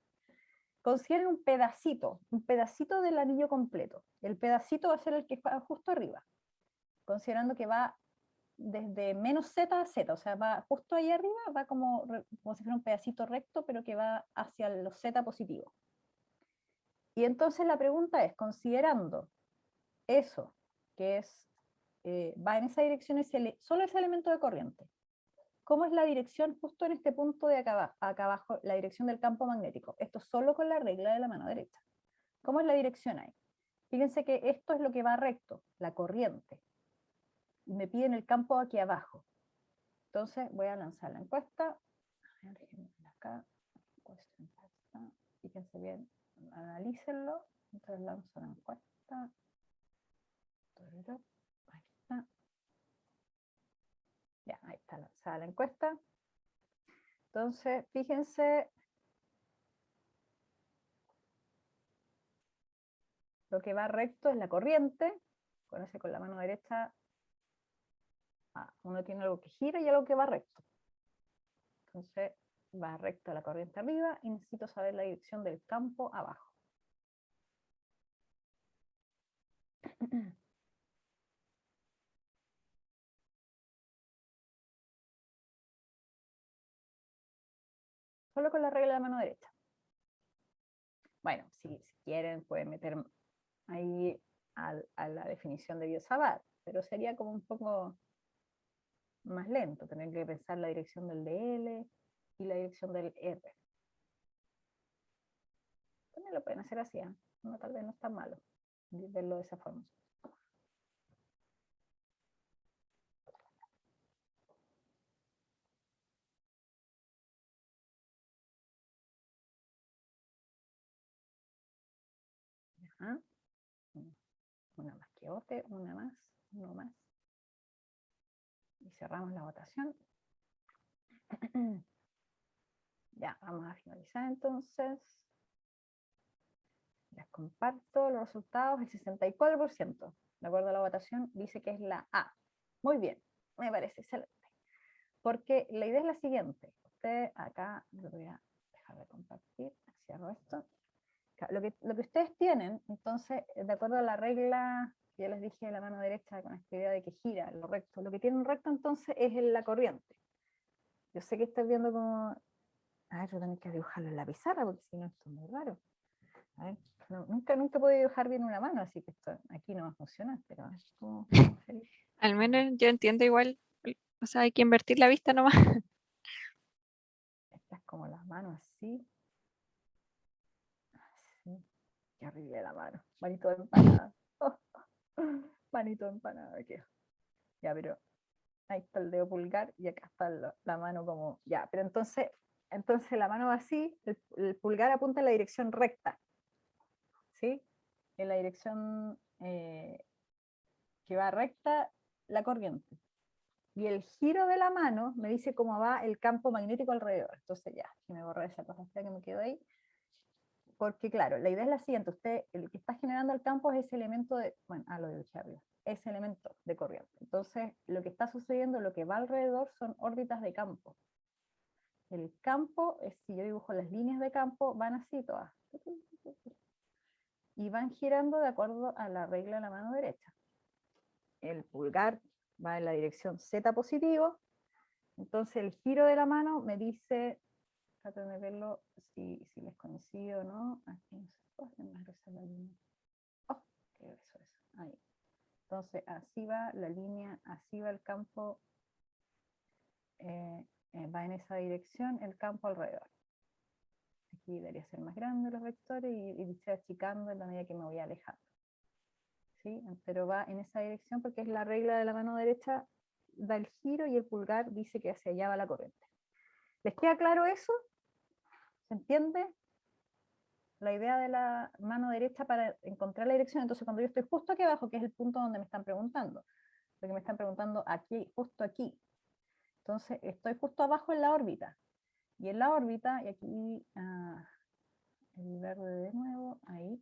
Consideren un pedacito del anillo completo. El pedacito va a ser el que está justo arriba, considerando que va desde menos z a z, o sea, va justo ahí arriba, va como si fuera un pedacito recto, pero que va hacia los z positivos. Y entonces la pregunta es, considerando eso, que es, va en esa dirección, solo ese elemento de corriente, ¿cómo es la dirección justo en este punto de acá abajo, la dirección del campo magnético? Esto solo con la regla de la mano derecha. ¿Cómo es la dirección ahí? Fíjense que esto es lo que va recto, la corriente. Y me piden el campo aquí abajo. Entonces voy a lanzar la encuesta. Acá, fíjense bien, analícenlo. Entonces lanzo la encuesta. Ahí está. Ya, ahí está lanzada la encuesta. Entonces, fíjense lo que va recto es la corriente. Con la mano derecha uno tiene algo que gira y algo que va recto. Entonces va recto la corriente arriba y necesito saber la dirección del campo abajo. Solo con la regla de la mano derecha. Bueno, si quieren pueden meter ahí a la definición de Biot-Savart, pero sería como un poco más lento, tener que pensar la dirección del DL y la dirección del R. También lo pueden hacer así, ¿eh? No, tal vez no es tan malo verlo de esa forma. Ajá. Una más que ote, uno más. Y cerramos la votación. Ya, vamos a finalizar entonces. Les comparto los resultados. El 64%, de acuerdo a la votación, dice que es la A. Muy bien, me parece excelente. Porque la idea es la siguiente. Usted acá, lo voy a dejar de compartir, cierro esto. Lo que ustedes tienen, entonces, de acuerdo a la regla que yo les dije de la mano derecha, con esta idea de que gira lo recto, lo que tienen recto entonces es la corriente. Yo sé que estás viendo como... A ver, yo tengo que dibujarlo en la pizarra, porque si no esto es muy raro. A ver, nunca he podido dibujar bien una mano, así que esto aquí no va a funcionar, pero es como... Al menos yo entiendo igual, o sea, hay que invertir la vista nomás. Esta es como las manos así. Así. Qué horrible la mano. Manito de empanada. Manito de empanada, qué. Ya, pero ahí está el dedo pulgar y acá está la mano como... Ya, pero entonces la mano va así, el pulgar apunta en la dirección recta. ¿Sí? En la dirección que va recta la corriente. Y el giro de la mano me dice cómo va el campo magnético alrededor. Entonces ya, si me borré esa cosa fea que me quedó ahí. Porque claro, la idea es la siguiente, el que está generando el campo es ese elemento de, bueno, lo de arriba, ese elemento de corriente. Entonces, lo que está sucediendo, lo que va alrededor son órbitas de campo. El campo, si yo dibujo las líneas de campo, van así todas. Y van girando de acuerdo a la regla de la mano derecha. El pulgar va en la dirección Z positivo, entonces el giro de la mano me dice, traten de verlo si les coincido o no, aquí no se puede más gruesa la línea. Oh, qué grueso es, ahí. Entonces así va la línea, así va el campo, va en esa dirección el campo alrededor. Aquí debería ser más grande los vectores y se achicando en la medida que me voy alejando. ¿sí? Pero va en esa dirección porque es la regla de la mano derecha, da el giro y el pulgar dice que hacia allá va la corriente. ¿Les queda claro eso? ¿Se entiende? La idea de la mano derecha para encontrar la dirección. Entonces, cuando yo estoy justo aquí abajo, que es el punto donde me están preguntando, porque me están preguntando aquí, justo aquí. Entonces, estoy justo abajo en la órbita. Y en la órbita, y aquí el verde de nuevo, ahí.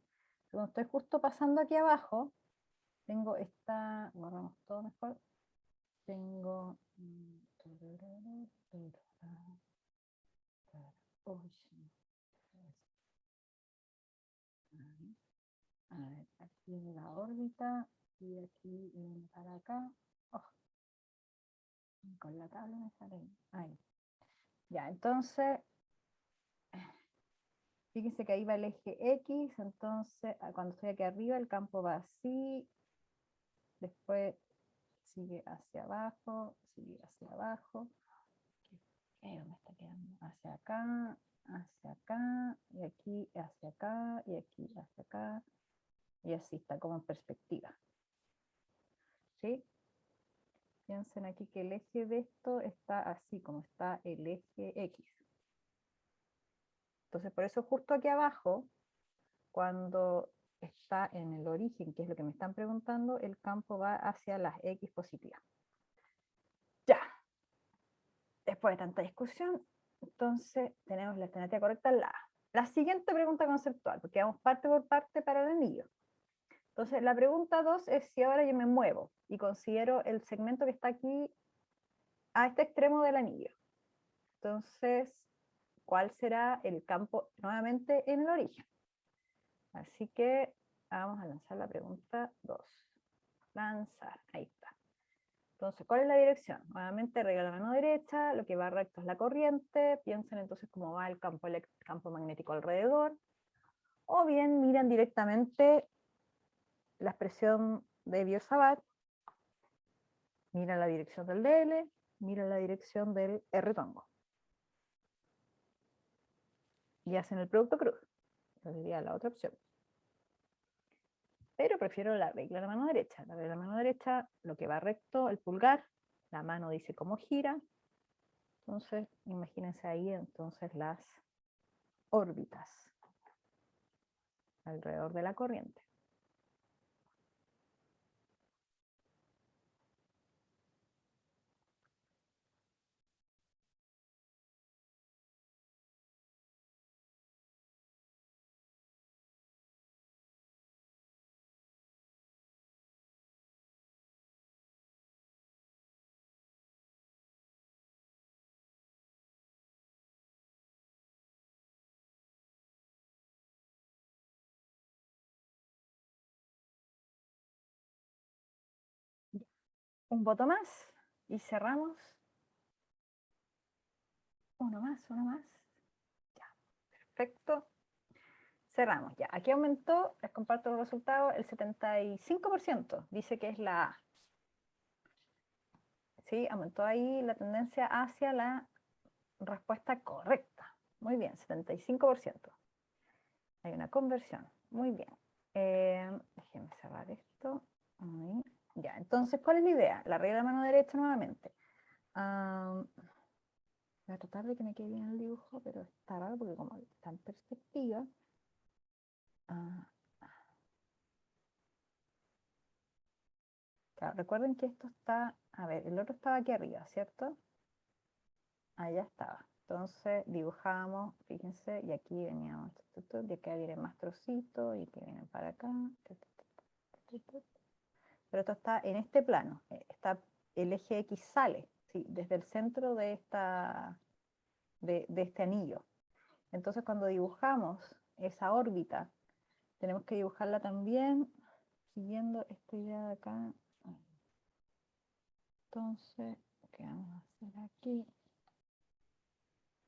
Cuando estoy justo pasando aquí abajo, tengo esta, guardamos todo mejor, tengo a ver, aquí en la órbita y aquí para acá. Oh, con la tabla me sale ahí. Ya, entonces, fíjense que ahí va el eje X, entonces cuando estoy aquí arriba el campo va así, después sigue hacia abajo, ¿qué me está quedando? Hacia acá, y aquí hacia acá, y aquí hacia acá, y así está como en perspectiva. ¿Sí? Piensen aquí que el eje de esto está así, como está el eje X. Entonces, por eso justo aquí abajo, cuando está en el origen, que es lo que me están preguntando, el campo va hacia las X positivas. Ya. Después de tanta discusión, entonces tenemos la alternativa correcta, la A. La siguiente pregunta conceptual, porque vamos parte por parte para el anillo. Entonces, la pregunta 2 es si ahora yo me muevo y considero el segmento que está aquí a este extremo del anillo. Entonces, ¿cuál será el campo nuevamente en el origen? Así que vamos a lanzar la pregunta 2. Lanzar, ahí está. Entonces, ¿cuál es la dirección? Nuevamente, regla la mano derecha, lo que va recto es la corriente, piensen entonces cómo va el campo magnético alrededor, o bien miran directamente la expresión de Biot-Savart, miran la dirección del DL, miran la dirección del R-tongo. Y hacen el producto cruz. Esa sería la otra opción. Pero prefiero la regla de la mano derecha. La regla de la mano derecha, lo que va recto, el pulgar, la mano dice cómo gira. Entonces, imagínense ahí entonces las órbitas alrededor de la corriente. Un voto más y cerramos. Uno más. Ya, perfecto. Cerramos, ya. Aquí aumentó, les comparto los resultados, el 75%. Dice que es la A. ¿Sí? Aumentó ahí la tendencia hacia la respuesta correcta. Muy bien, 75%. Hay una conversión. Muy bien. Déjenme cerrar esto. Ahí. Ya, entonces, ¿cuál es la idea? La regla de mano derecha nuevamente. Voy a tratar de que me quede bien el dibujo, pero está raro porque como está en perspectiva. Claro, recuerden que esto está, a ver, el otro estaba aquí arriba, ¿cierto? Allá estaba. Entonces dibujamos, fíjense, y aquí veníamos, y acá vienen más trocitos, y que vienen para acá. Pero esto está en este plano, está, el eje X sale, ¿sí? Desde el centro de, de este anillo. Entonces cuando dibujamos esa órbita, tenemos que dibujarla también siguiendo esta idea de acá. Entonces, ¿qué vamos a hacer aquí?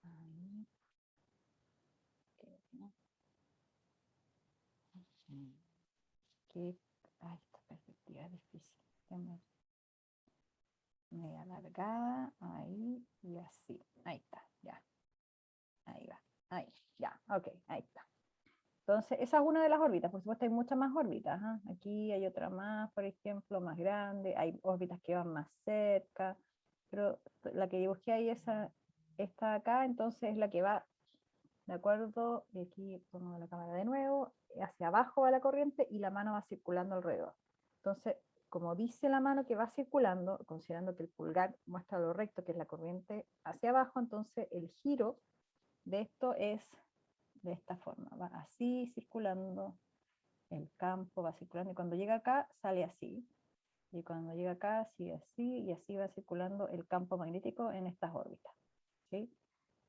Ahí. Que, ay, esta perspectiva es difícil. Media alargada, ahí y así. Ahí está, ya. Ahí va, ahí, ya, ok, ahí está. Entonces, esa es una de las órbitas. Por supuesto, hay muchas más órbitas. ¿Ah? Aquí hay otra más, por ejemplo, más grande. Hay órbitas que van más cerca. Pero la que dibujé ahí, esta acá, entonces es la que va, ¿de acuerdo? Y aquí pongo la cámara de nuevo. Hacia abajo va la corriente y la mano va circulando alrededor. Entonces, como dice la mano que va circulando, considerando que el pulgar muestra lo recto, que es la corriente hacia abajo, entonces el giro de esto es de esta forma, va así circulando, el campo va circulando, y cuando llega acá sale así, y cuando llega acá sigue así, y así va circulando el campo magnético en estas órbitas. ¿Sí?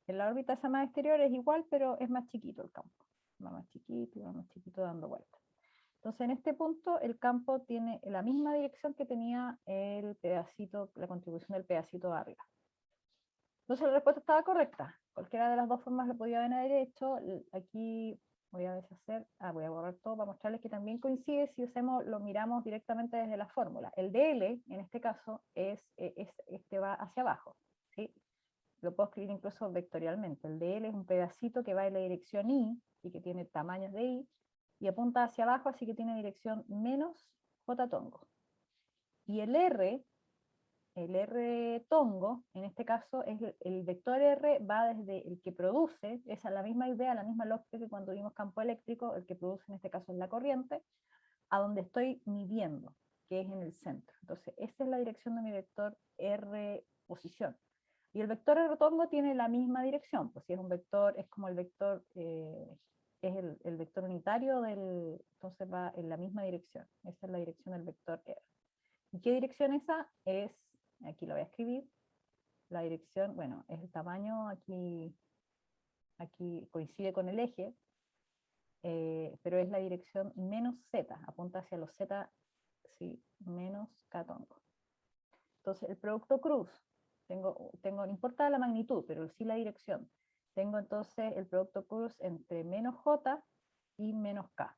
En la órbita esa más exterior es igual, pero es más chiquito el campo, va más chiquito y va más chiquito dando vueltas. Entonces en este punto el campo tiene la misma dirección que tenía el pedacito, la contribución del pedacito de arriba. Entonces la respuesta estaba correcta. Cualquiera de las dos formas lo podía haber hecho. Aquí voy a deshacer, voy a borrar todo para mostrarles que también coincide si lo miramos directamente desde la fórmula. El dl, en este caso, este va hacia abajo. ¿Sí? Lo puedo escribir incluso vectorialmente. El dl es un pedacito que va en la dirección y que tiene tamaños de y apunta hacia abajo, así que tiene dirección menos j tongo. Y el r tongo, en este caso, el vector R va desde el que produce, esa es la misma idea, la misma lógica que cuando vimos campo eléctrico, el que produce en este caso es la corriente, a donde estoy midiendo, que es en el centro. Entonces, esa es la dirección de mi vector R posición. Y el vector R tongo tiene la misma dirección, pues si es un vector, es como el vector, es el vector unitario, entonces va en la misma dirección. Esa es la dirección del vector R. ¿Y qué dirección esa? Aquí lo voy a escribir, la dirección, bueno, es el tamaño, aquí coincide con el eje, pero es la dirección menos z, apunta hacia los z, sí, menos k tongo. Entonces el producto cruz, no importa la magnitud, pero sí la dirección. Tengo entonces el producto cruz entre menos j y menos k.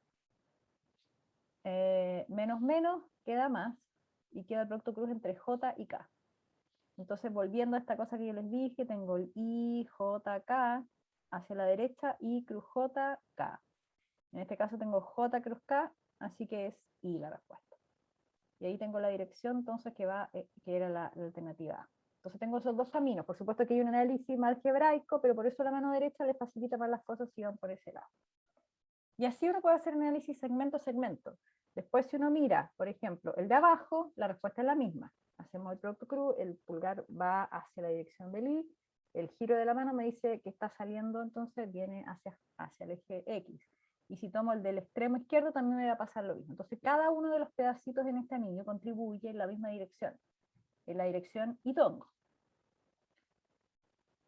Menos menos queda más, y queda el producto cruz entre j y k. Entonces, volviendo a esta cosa que yo les dije, tengo el I, J, K hacia la derecha, I, cruz, J, K. En este caso tengo J, cruz, K, así que es I la respuesta. Y ahí tengo la dirección, entonces, que era la alternativa A. Entonces tengo esos dos caminos. Por supuesto que hay un análisis más algebraico, pero por eso la mano derecha les facilita más las cosas si van por ese lado. Y así uno puede hacer análisis segmento a segmento. Después, si uno mira, por ejemplo, el de abajo, la respuesta es la misma. Hacemos el producto cruz, el pulgar va hacia la dirección del I, el giro de la mano me dice que está saliendo, entonces viene hacia el eje X. Y si tomo el del extremo izquierdo, también me va a pasar lo mismo. Entonces, cada uno de los pedacitos en este anillo contribuye en la misma dirección, en la dirección y tongo.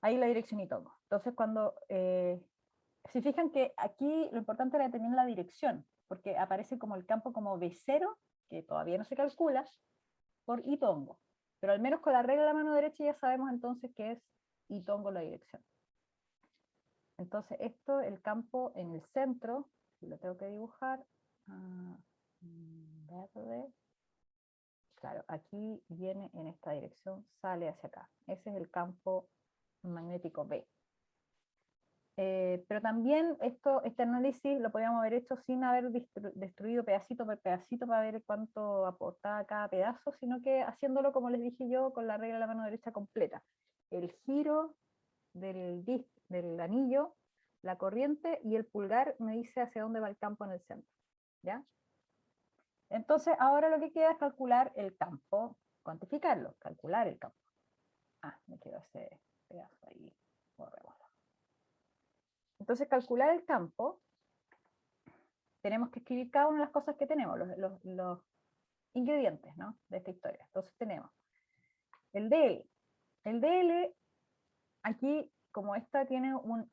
Ahí la dirección y tongo. Entonces, cuando se fijan que aquí lo importante era tener la dirección, porque aparece como el campo como B0, que todavía no se calcula, por I tongo. Pero al menos con la regla de la mano derecha ya sabemos entonces que es I tongo la dirección. Entonces esto, el campo en el centro, lo tengo que dibujar, verde, claro, aquí viene en esta dirección, sale hacia acá. Ese es el campo magnético B. Pero también este análisis lo podíamos haber hecho sin haber destruido pedacito por pedacito para ver cuánto aportaba cada pedazo, sino que haciéndolo, como les dije yo, con la regla de la mano derecha completa. El giro del anillo, la corriente, y el pulgar me dice hacia dónde va el campo en el centro. ¿Ya? Entonces, ahora lo que queda es calcular el campo, cuantificarlo, calcular el campo. Me quedó ese pedazo ahí, borrémoslo. Entonces, calcular el campo, tenemos que escribir cada una de las cosas que tenemos, los ingredientes, ¿no?, de esta historia. Entonces tenemos el DL. El DL, aquí, como esta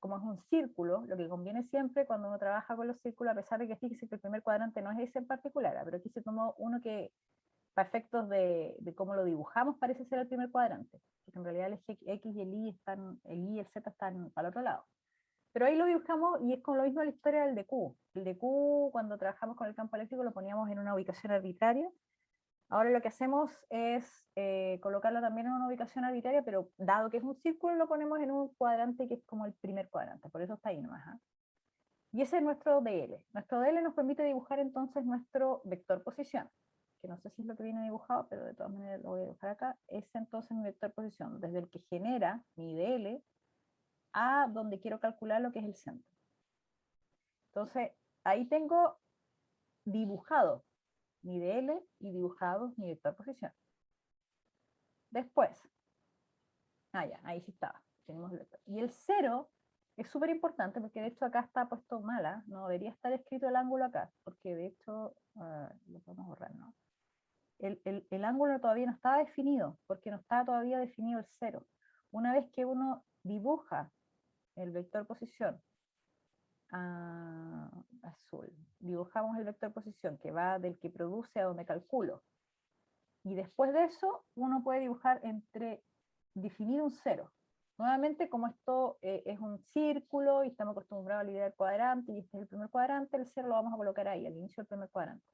como es un círculo, lo que conviene siempre cuando uno trabaja con los círculos, a pesar de que fíjese que el primer cuadrante no es ese en particular, pero aquí se tomó uno que, para efectos de cómo lo dibujamos, parece ser el primer cuadrante, porque en realidad el eje X y el Y y el Z están para el otro lado. Pero ahí lo dibujamos y es con lo mismo la historia del DQ. El DQ, cuando trabajamos con el campo eléctrico, lo poníamos en una ubicación arbitraria. Ahora lo que hacemos es colocarlo también en una ubicación arbitraria, pero dado que es un círculo, lo ponemos en un cuadrante que es como el primer cuadrante. Por eso está ahí nomás. Y ese es nuestro DL. Nuestro DL nos permite dibujar entonces nuestro vector posición, que no sé si es lo que viene dibujado, pero de todas maneras lo voy a dibujar acá. Es entonces mi vector posición, desde el que genera mi DL a donde quiero calcular lo que es el centro. Entonces, ahí tengo dibujado mi DL y dibujado mi vector posición. Después, ya, ahí sí estaba. Tenemos el vector. Y el 0 es súper importante porque de hecho acá está puesto mala, no debería estar escrito el ángulo acá, porque de hecho, lo podemos borrar, ¿no? El ángulo todavía no estaba definido, porque no está todavía definido el 0. Una vez que uno dibuja el vector posición azul, dibujamos el vector posición que va del que produce a donde calculo, y después de eso uno puede dibujar definir un 0. Nuevamente, como esto es un círculo y estamos acostumbrados a la idea del cuadrante, y este es el primer cuadrante, el 0 lo vamos a colocar ahí, al inicio del primer cuadrante.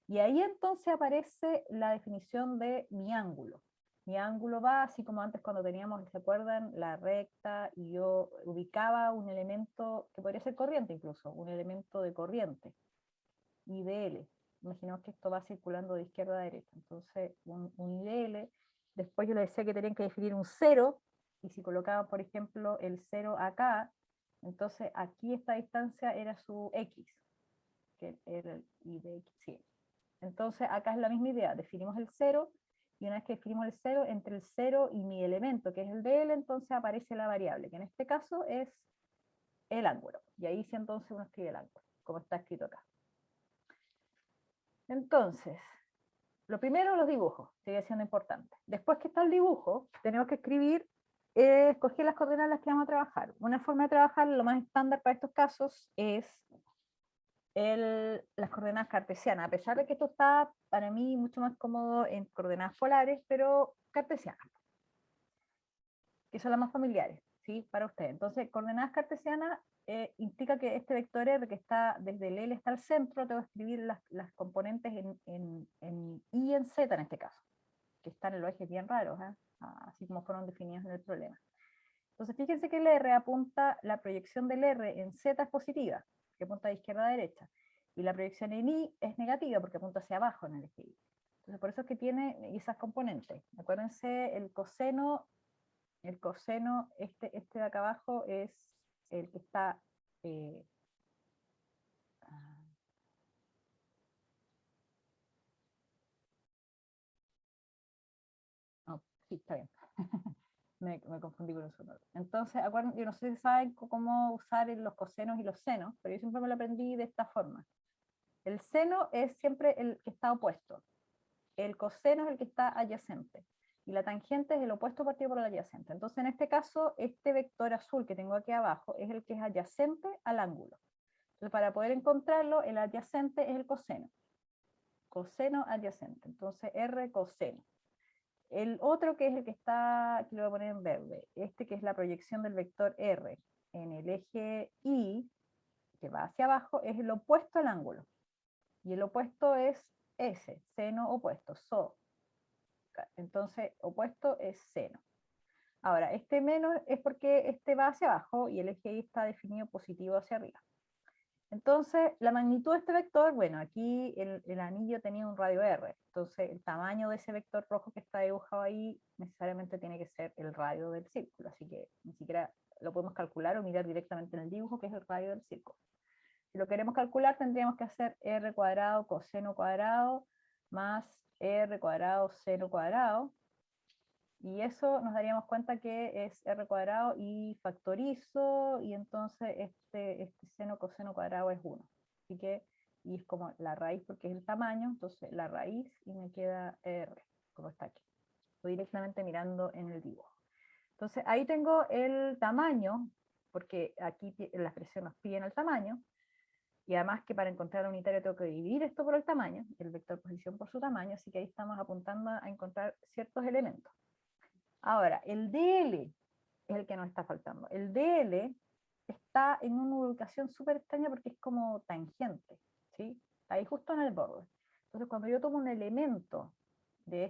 Y ahí entonces aparece la definición de mi ángulo. Mi ángulo va, así como antes cuando teníamos, ¿se acuerdan? La recta, y yo ubicaba un elemento, que podría ser corriente incluso, un elemento de corriente, IDL. Imaginemos que esto va circulando de izquierda a derecha. Entonces, un IDL, después yo le decía que tenían que definir un 0, y si colocaba, por ejemplo, el 0 acá, entonces aquí esta distancia era su X, que era el I de X, sí. Entonces acá es la misma idea, definimos el 0, y una vez que definimos el 0, entre el 0 y mi elemento, que es el DL, entonces aparece la variable, que en este caso es el ángulo. Y ahí sí entonces uno escribe el ángulo, como está escrito acá. Entonces, lo primero, los dibujos, sigue siendo importante. Después que está el dibujo, tenemos que escribir, escoger las coordenadas que vamos a trabajar. Una forma de trabajar, lo más estándar para estos casos, es las coordenadas cartesianas, a pesar de que esto está para mí mucho más cómodo en coordenadas polares, pero cartesianas, que son las más familiares, ¿sí? Para ustedes. Entonces, coordenadas cartesianas implica que este vector R, que está desde el L hasta el centro, tengo que escribir las componentes en Y y en Z en este caso, que están en los ejes bien raros, así como fueron definidos en el problema. Entonces, fíjense que el R apunta, la proyección del R en Z es positiva, que apunta de izquierda a derecha, y la proyección en Y es negativa, porque apunta hacia abajo en el eje Y. Entonces, por eso es que tiene esas componentes. Acuérdense, el coseno, este de acá abajo es el que está... no, sí, está bien. me confundí con eso. Entonces, acuérdense, yo no sé si saben cómo usar los cosenos y los senos, pero yo siempre me lo aprendí de esta forma. El seno es siempre el que está opuesto. El coseno es el que está adyacente. Y la tangente es el opuesto partido por el adyacente. Entonces, en este caso, este vector azul que tengo aquí abajo es el que es adyacente al ángulo. Entonces, para poder encontrarlo, el adyacente es el coseno. Coseno adyacente. Entonces, R coseno. El otro que es el que está, aquí lo voy a poner en verde, este que es la proyección del vector R en el eje Y, que va hacia abajo, es el opuesto al ángulo. Y el opuesto es S, seno opuesto, so. Entonces, opuesto es seno. Ahora, este menos es porque este va hacia abajo y el eje Y está definido positivo hacia arriba. Entonces, la magnitud de este vector, bueno, aquí el anillo tenía un radio R, entonces el tamaño de ese vector rojo que está dibujado ahí necesariamente tiene que ser el radio del círculo, así que ni siquiera lo podemos calcular o mirar directamente en el dibujo, que es el radio del círculo. Si lo queremos calcular, tendríamos que hacer r cuadrado coseno cuadrado más r cuadrado seno cuadrado, y eso nos daríamos cuenta que es r cuadrado y factorizo, y entonces este seno coseno cuadrado es 1. Así que, y es como la raíz porque es el tamaño, entonces la raíz y me queda r, como está aquí. Estoy directamente mirando en el dibujo. Entonces ahí tengo el tamaño, porque aquí la expresión nos piden el tamaño, y además que para encontrar el unitario tengo que dividir esto por el tamaño, el vector posición por su tamaño, así que ahí estamos apuntando a encontrar ciertos elementos. Ahora, el DL es el que nos está faltando. El DL está en una ubicación súper extraña porque es como tangente, ¿sí? Está ahí justo en el borde. Entonces, cuando yo tomo un elemento de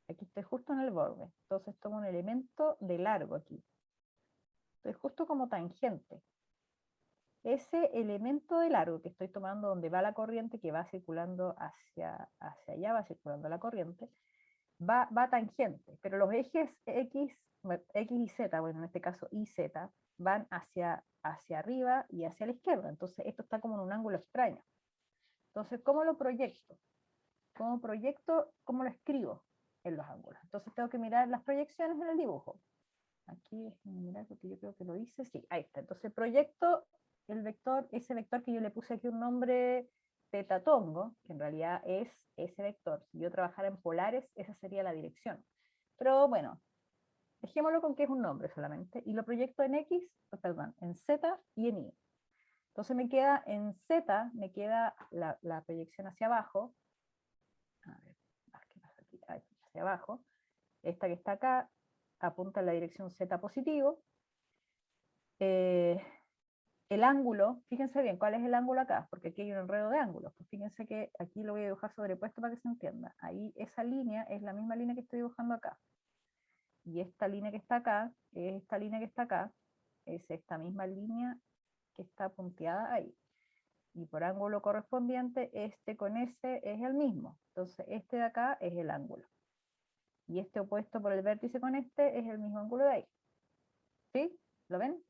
aquí estoy justo en el borde, entonces tomo un elemento de largo aquí. Entonces, justo como tangente. Ese elemento de largo que estoy tomando donde va la corriente, que va circulando hacia allá, va circulando la corriente, va tangente, pero los ejes X y Z, bueno, en este caso Y, Z, van hacia arriba y hacia la izquierda. Entonces, esto está como en un ángulo extraño. Entonces, ¿cómo lo proyecto? ¿Cómo lo escribo en los ángulos? Entonces, tengo que mirar las proyecciones en el dibujo. Aquí, mirar porque yo creo que lo hice. Sí, ahí está. Entonces, proyecto el vector, ese vector que yo le puse aquí un nombre tetatongo, que en realidad es ese vector. Si yo trabajara en polares, esa sería la dirección. Pero bueno, dejémoslo con que es un nombre solamente. Y lo proyecto en X, perdón, en Z y en Y. Entonces me queda en Z, me queda la proyección hacia abajo. A ver, ¿qué pasa aquí? Ahí, hacia abajo. Esta que está acá apunta en la dirección Z positivo. El ángulo, fíjense bien, ¿cuál es el ángulo acá? Porque aquí hay un enredo de ángulos. Pues fíjense que aquí lo voy a dibujar sobrepuesto para que se entienda. Ahí esa línea es la misma línea que estoy dibujando acá. Y esta línea que está acá, es esta línea que está acá, es esta misma línea que está punteada ahí. Y por ángulo correspondiente, este con este es el mismo. Entonces este de acá es el ángulo. Y este opuesto por el vértice con este es el mismo ángulo de ahí. ¿Sí? ¿Lo ven?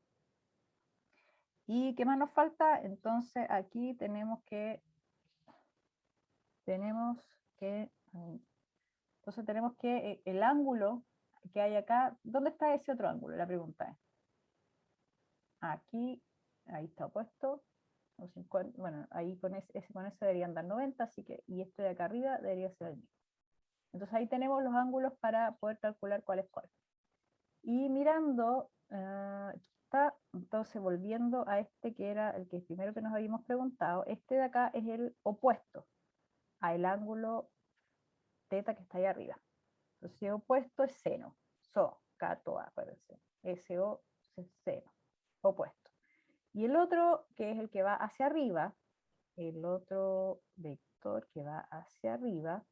¿Y qué más nos falta? Entonces aquí tenemos que el ángulo que hay acá, ¿dónde está ese otro ángulo? La pregunta es. Aquí, ahí está opuesto. Bueno, ahí con ese deberían dar 90, así que, y este de acá arriba debería ser el mismo. Entonces ahí tenemos los ángulos para poder calcular cuál es cuál. Y mirando, aquí está, entonces volviendo a este que era el que primero que nos habíamos preguntado, este de acá es el opuesto al ángulo teta que está ahí arriba. Entonces el opuesto es seno, so, cato, acuérdense, SO, seno, opuesto. Y el otro, que es el que va hacia arriba, el otro vector que va hacia arriba,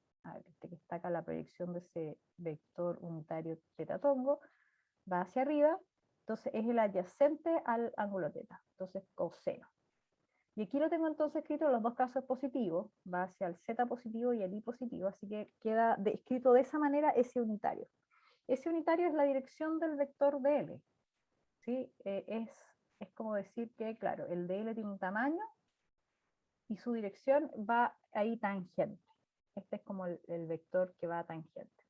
este que está acá la proyección de ese vector unitario tetatongo, va hacia arriba, entonces es el adyacente al ángulo teta, entonces coseno. Y aquí lo tengo entonces escrito en los dos casos positivos, va hacia el z positivo y el y positivo, así que queda escrito de esa manera ese unitario. Ese unitario es la dirección del vector dl, ¿sí? Es como decir que, claro, el dl tiene un tamaño y su dirección va ahí tangente. Este es como el vector que va tangente.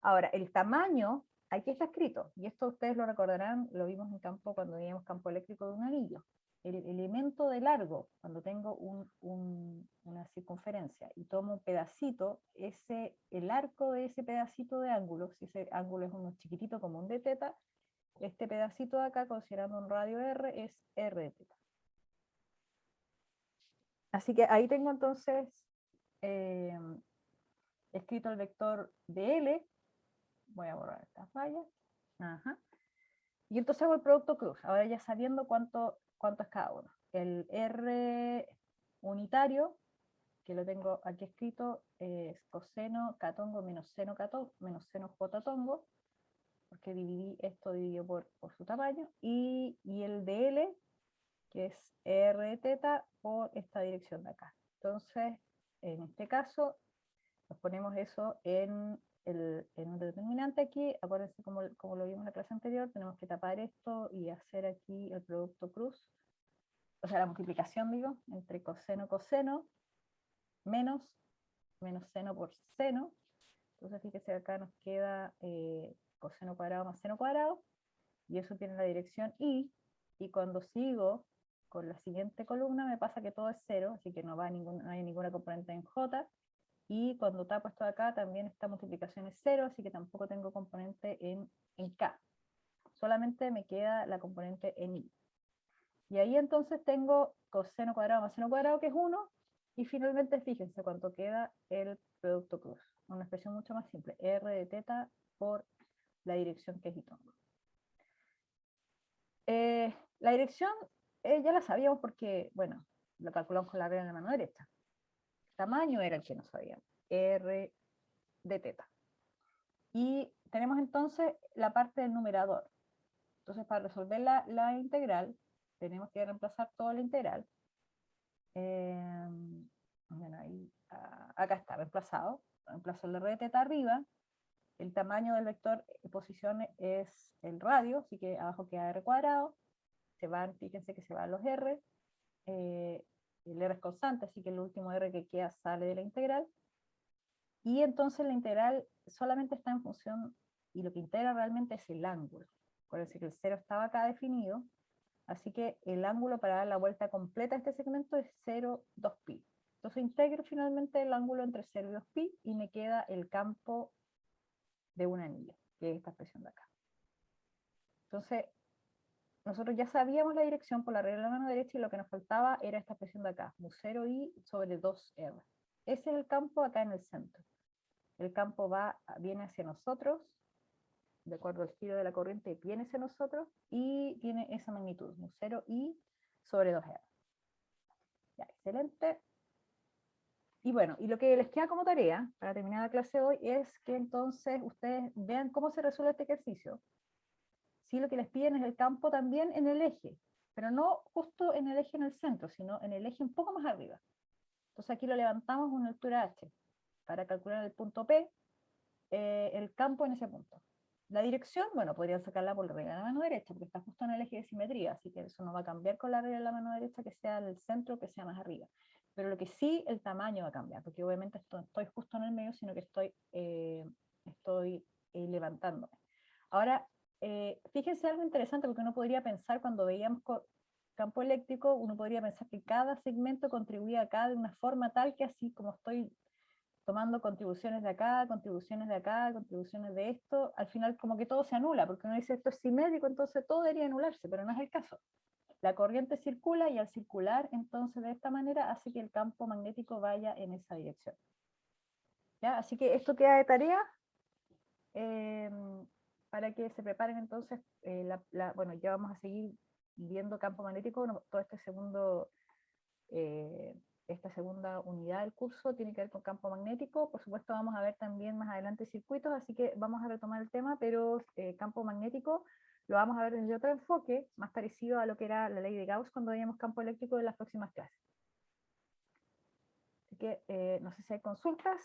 Ahora, el tamaño, aquí está escrito, y esto ustedes lo recordarán, lo vimos en campo cuando veíamos campo eléctrico de un anillo. El elemento de largo, cuando tengo una circunferencia y tomo un pedacito, el arco de ese pedacito de ángulo, si ese ángulo es uno chiquitito como un de teta, este pedacito de acá, considerando un radio r, es r de teta. Así que ahí tengo entonces escrito el vector de L. Voy a borrar estas rayas. Ajá. Y entonces hago el producto cruz, ahora ya sabiendo cuánto es cada uno. El R unitario, que lo tengo aquí escrito, es coseno catongo menos seno jotatongo, porque dividí esto dividido por su tamaño, y el de L, que es R de teta por esta dirección de acá. Entonces, en este caso, nos ponemos eso en un determinante aquí. Acuérdense como lo vimos en la clase anterior, tenemos que tapar esto y hacer aquí el producto cruz, o sea, la multiplicación, digo, entre coseno, menos seno por seno. Entonces fíjense acá nos queda coseno cuadrado más seno cuadrado, y eso tiene la dirección y cuando sigo con la siguiente columna me pasa que todo es cero, así que no hay ninguna componente en J, y cuando tapo esto de acá también esta multiplicación es cero, así que tampoco tengo componente en K, solamente me queda la componente en I. Y ahí entonces tengo coseno cuadrado más seno cuadrado, que es 1, y finalmente fíjense cuánto queda el producto cruz, una expresión mucho más simple, R de teta por la dirección que es y tongo. La dirección ya la sabíamos porque, bueno, lo calculamos con la regla en la mano derecha. El tamaño era el que no sabíamos, R de teta. Y tenemos entonces la parte del numerador. Entonces, para resolver la integral, tenemos que reemplazar toda la integral. Bueno, ahí, acá está, reemplazado. Reemplazo el r de teta arriba. El tamaño del vector de posición es el radio, así que abajo queda r cuadrado. Se van, fíjense que se van los r. El r es constante, así que el último r que queda sale de la integral. Y entonces la integral solamente está en función, y lo que integra realmente es el ángulo. Acuérdense que el 0 estaba acá definido, así que el ángulo para dar la vuelta completa a este segmento es 0, 2pi. Entonces integro finalmente el ángulo entre 0 y 2pi, y me queda el campo de un anillo, que es esta expresión de acá. Entonces, nosotros ya sabíamos la dirección por la regla de la mano derecha, y lo que nos faltaba era esta expresión de acá, mu0i sobre 2r. Ese es el campo acá en el centro. El campo viene hacia nosotros, de acuerdo al giro de la corriente, viene hacia nosotros, y tiene esa magnitud, mu0i sobre 2r. Ya, excelente. Y bueno, y lo que les queda como tarea, para terminar la clase hoy, es que entonces ustedes vean cómo se resuelve este ejercicio. Sí, lo que les piden es el campo también en el eje, pero no justo en el eje en el centro, sino en el eje un poco más arriba. Entonces aquí lo levantamos a una altura h, para calcular el punto P, el campo en ese punto. La dirección, bueno, podrían sacarla por la regla de la mano derecha, porque está justo en el eje de simetría, así que eso no va a cambiar con la regla de la mano derecha, que sea el centro, que sea más arriba. Pero lo que sí, el tamaño va a cambiar, porque obviamente estoy justo en el medio, sino que estoy levantándome. Ahora, fíjense algo interesante, porque uno podría pensar, cuando veíamos campo eléctrico, uno podría pensar que cada segmento contribuía acá de una forma tal que, así como estoy tomando contribuciones de acá, contribuciones de acá, contribuciones de esto, al final como que todo se anula, porque uno dice esto es simétrico, entonces todo debería anularse, pero no es el caso. La corriente circula, y al circular entonces de esta manera hace que el campo magnético vaya en esa dirección. ¿Ya? Así que esto queda de tarea, para que se preparen entonces. Bueno, ya vamos a seguir viendo campo magnético, todo esta segunda unidad del curso tiene que ver con campo magnético. Por supuesto vamos a ver también más adelante circuitos, así que vamos a retomar el tema, pero campo magnético lo vamos a ver desde otro enfoque, más parecido a lo que era la ley de Gauss cuando veíamos campo eléctrico en las próximas clases. Así que no sé si hay consultas.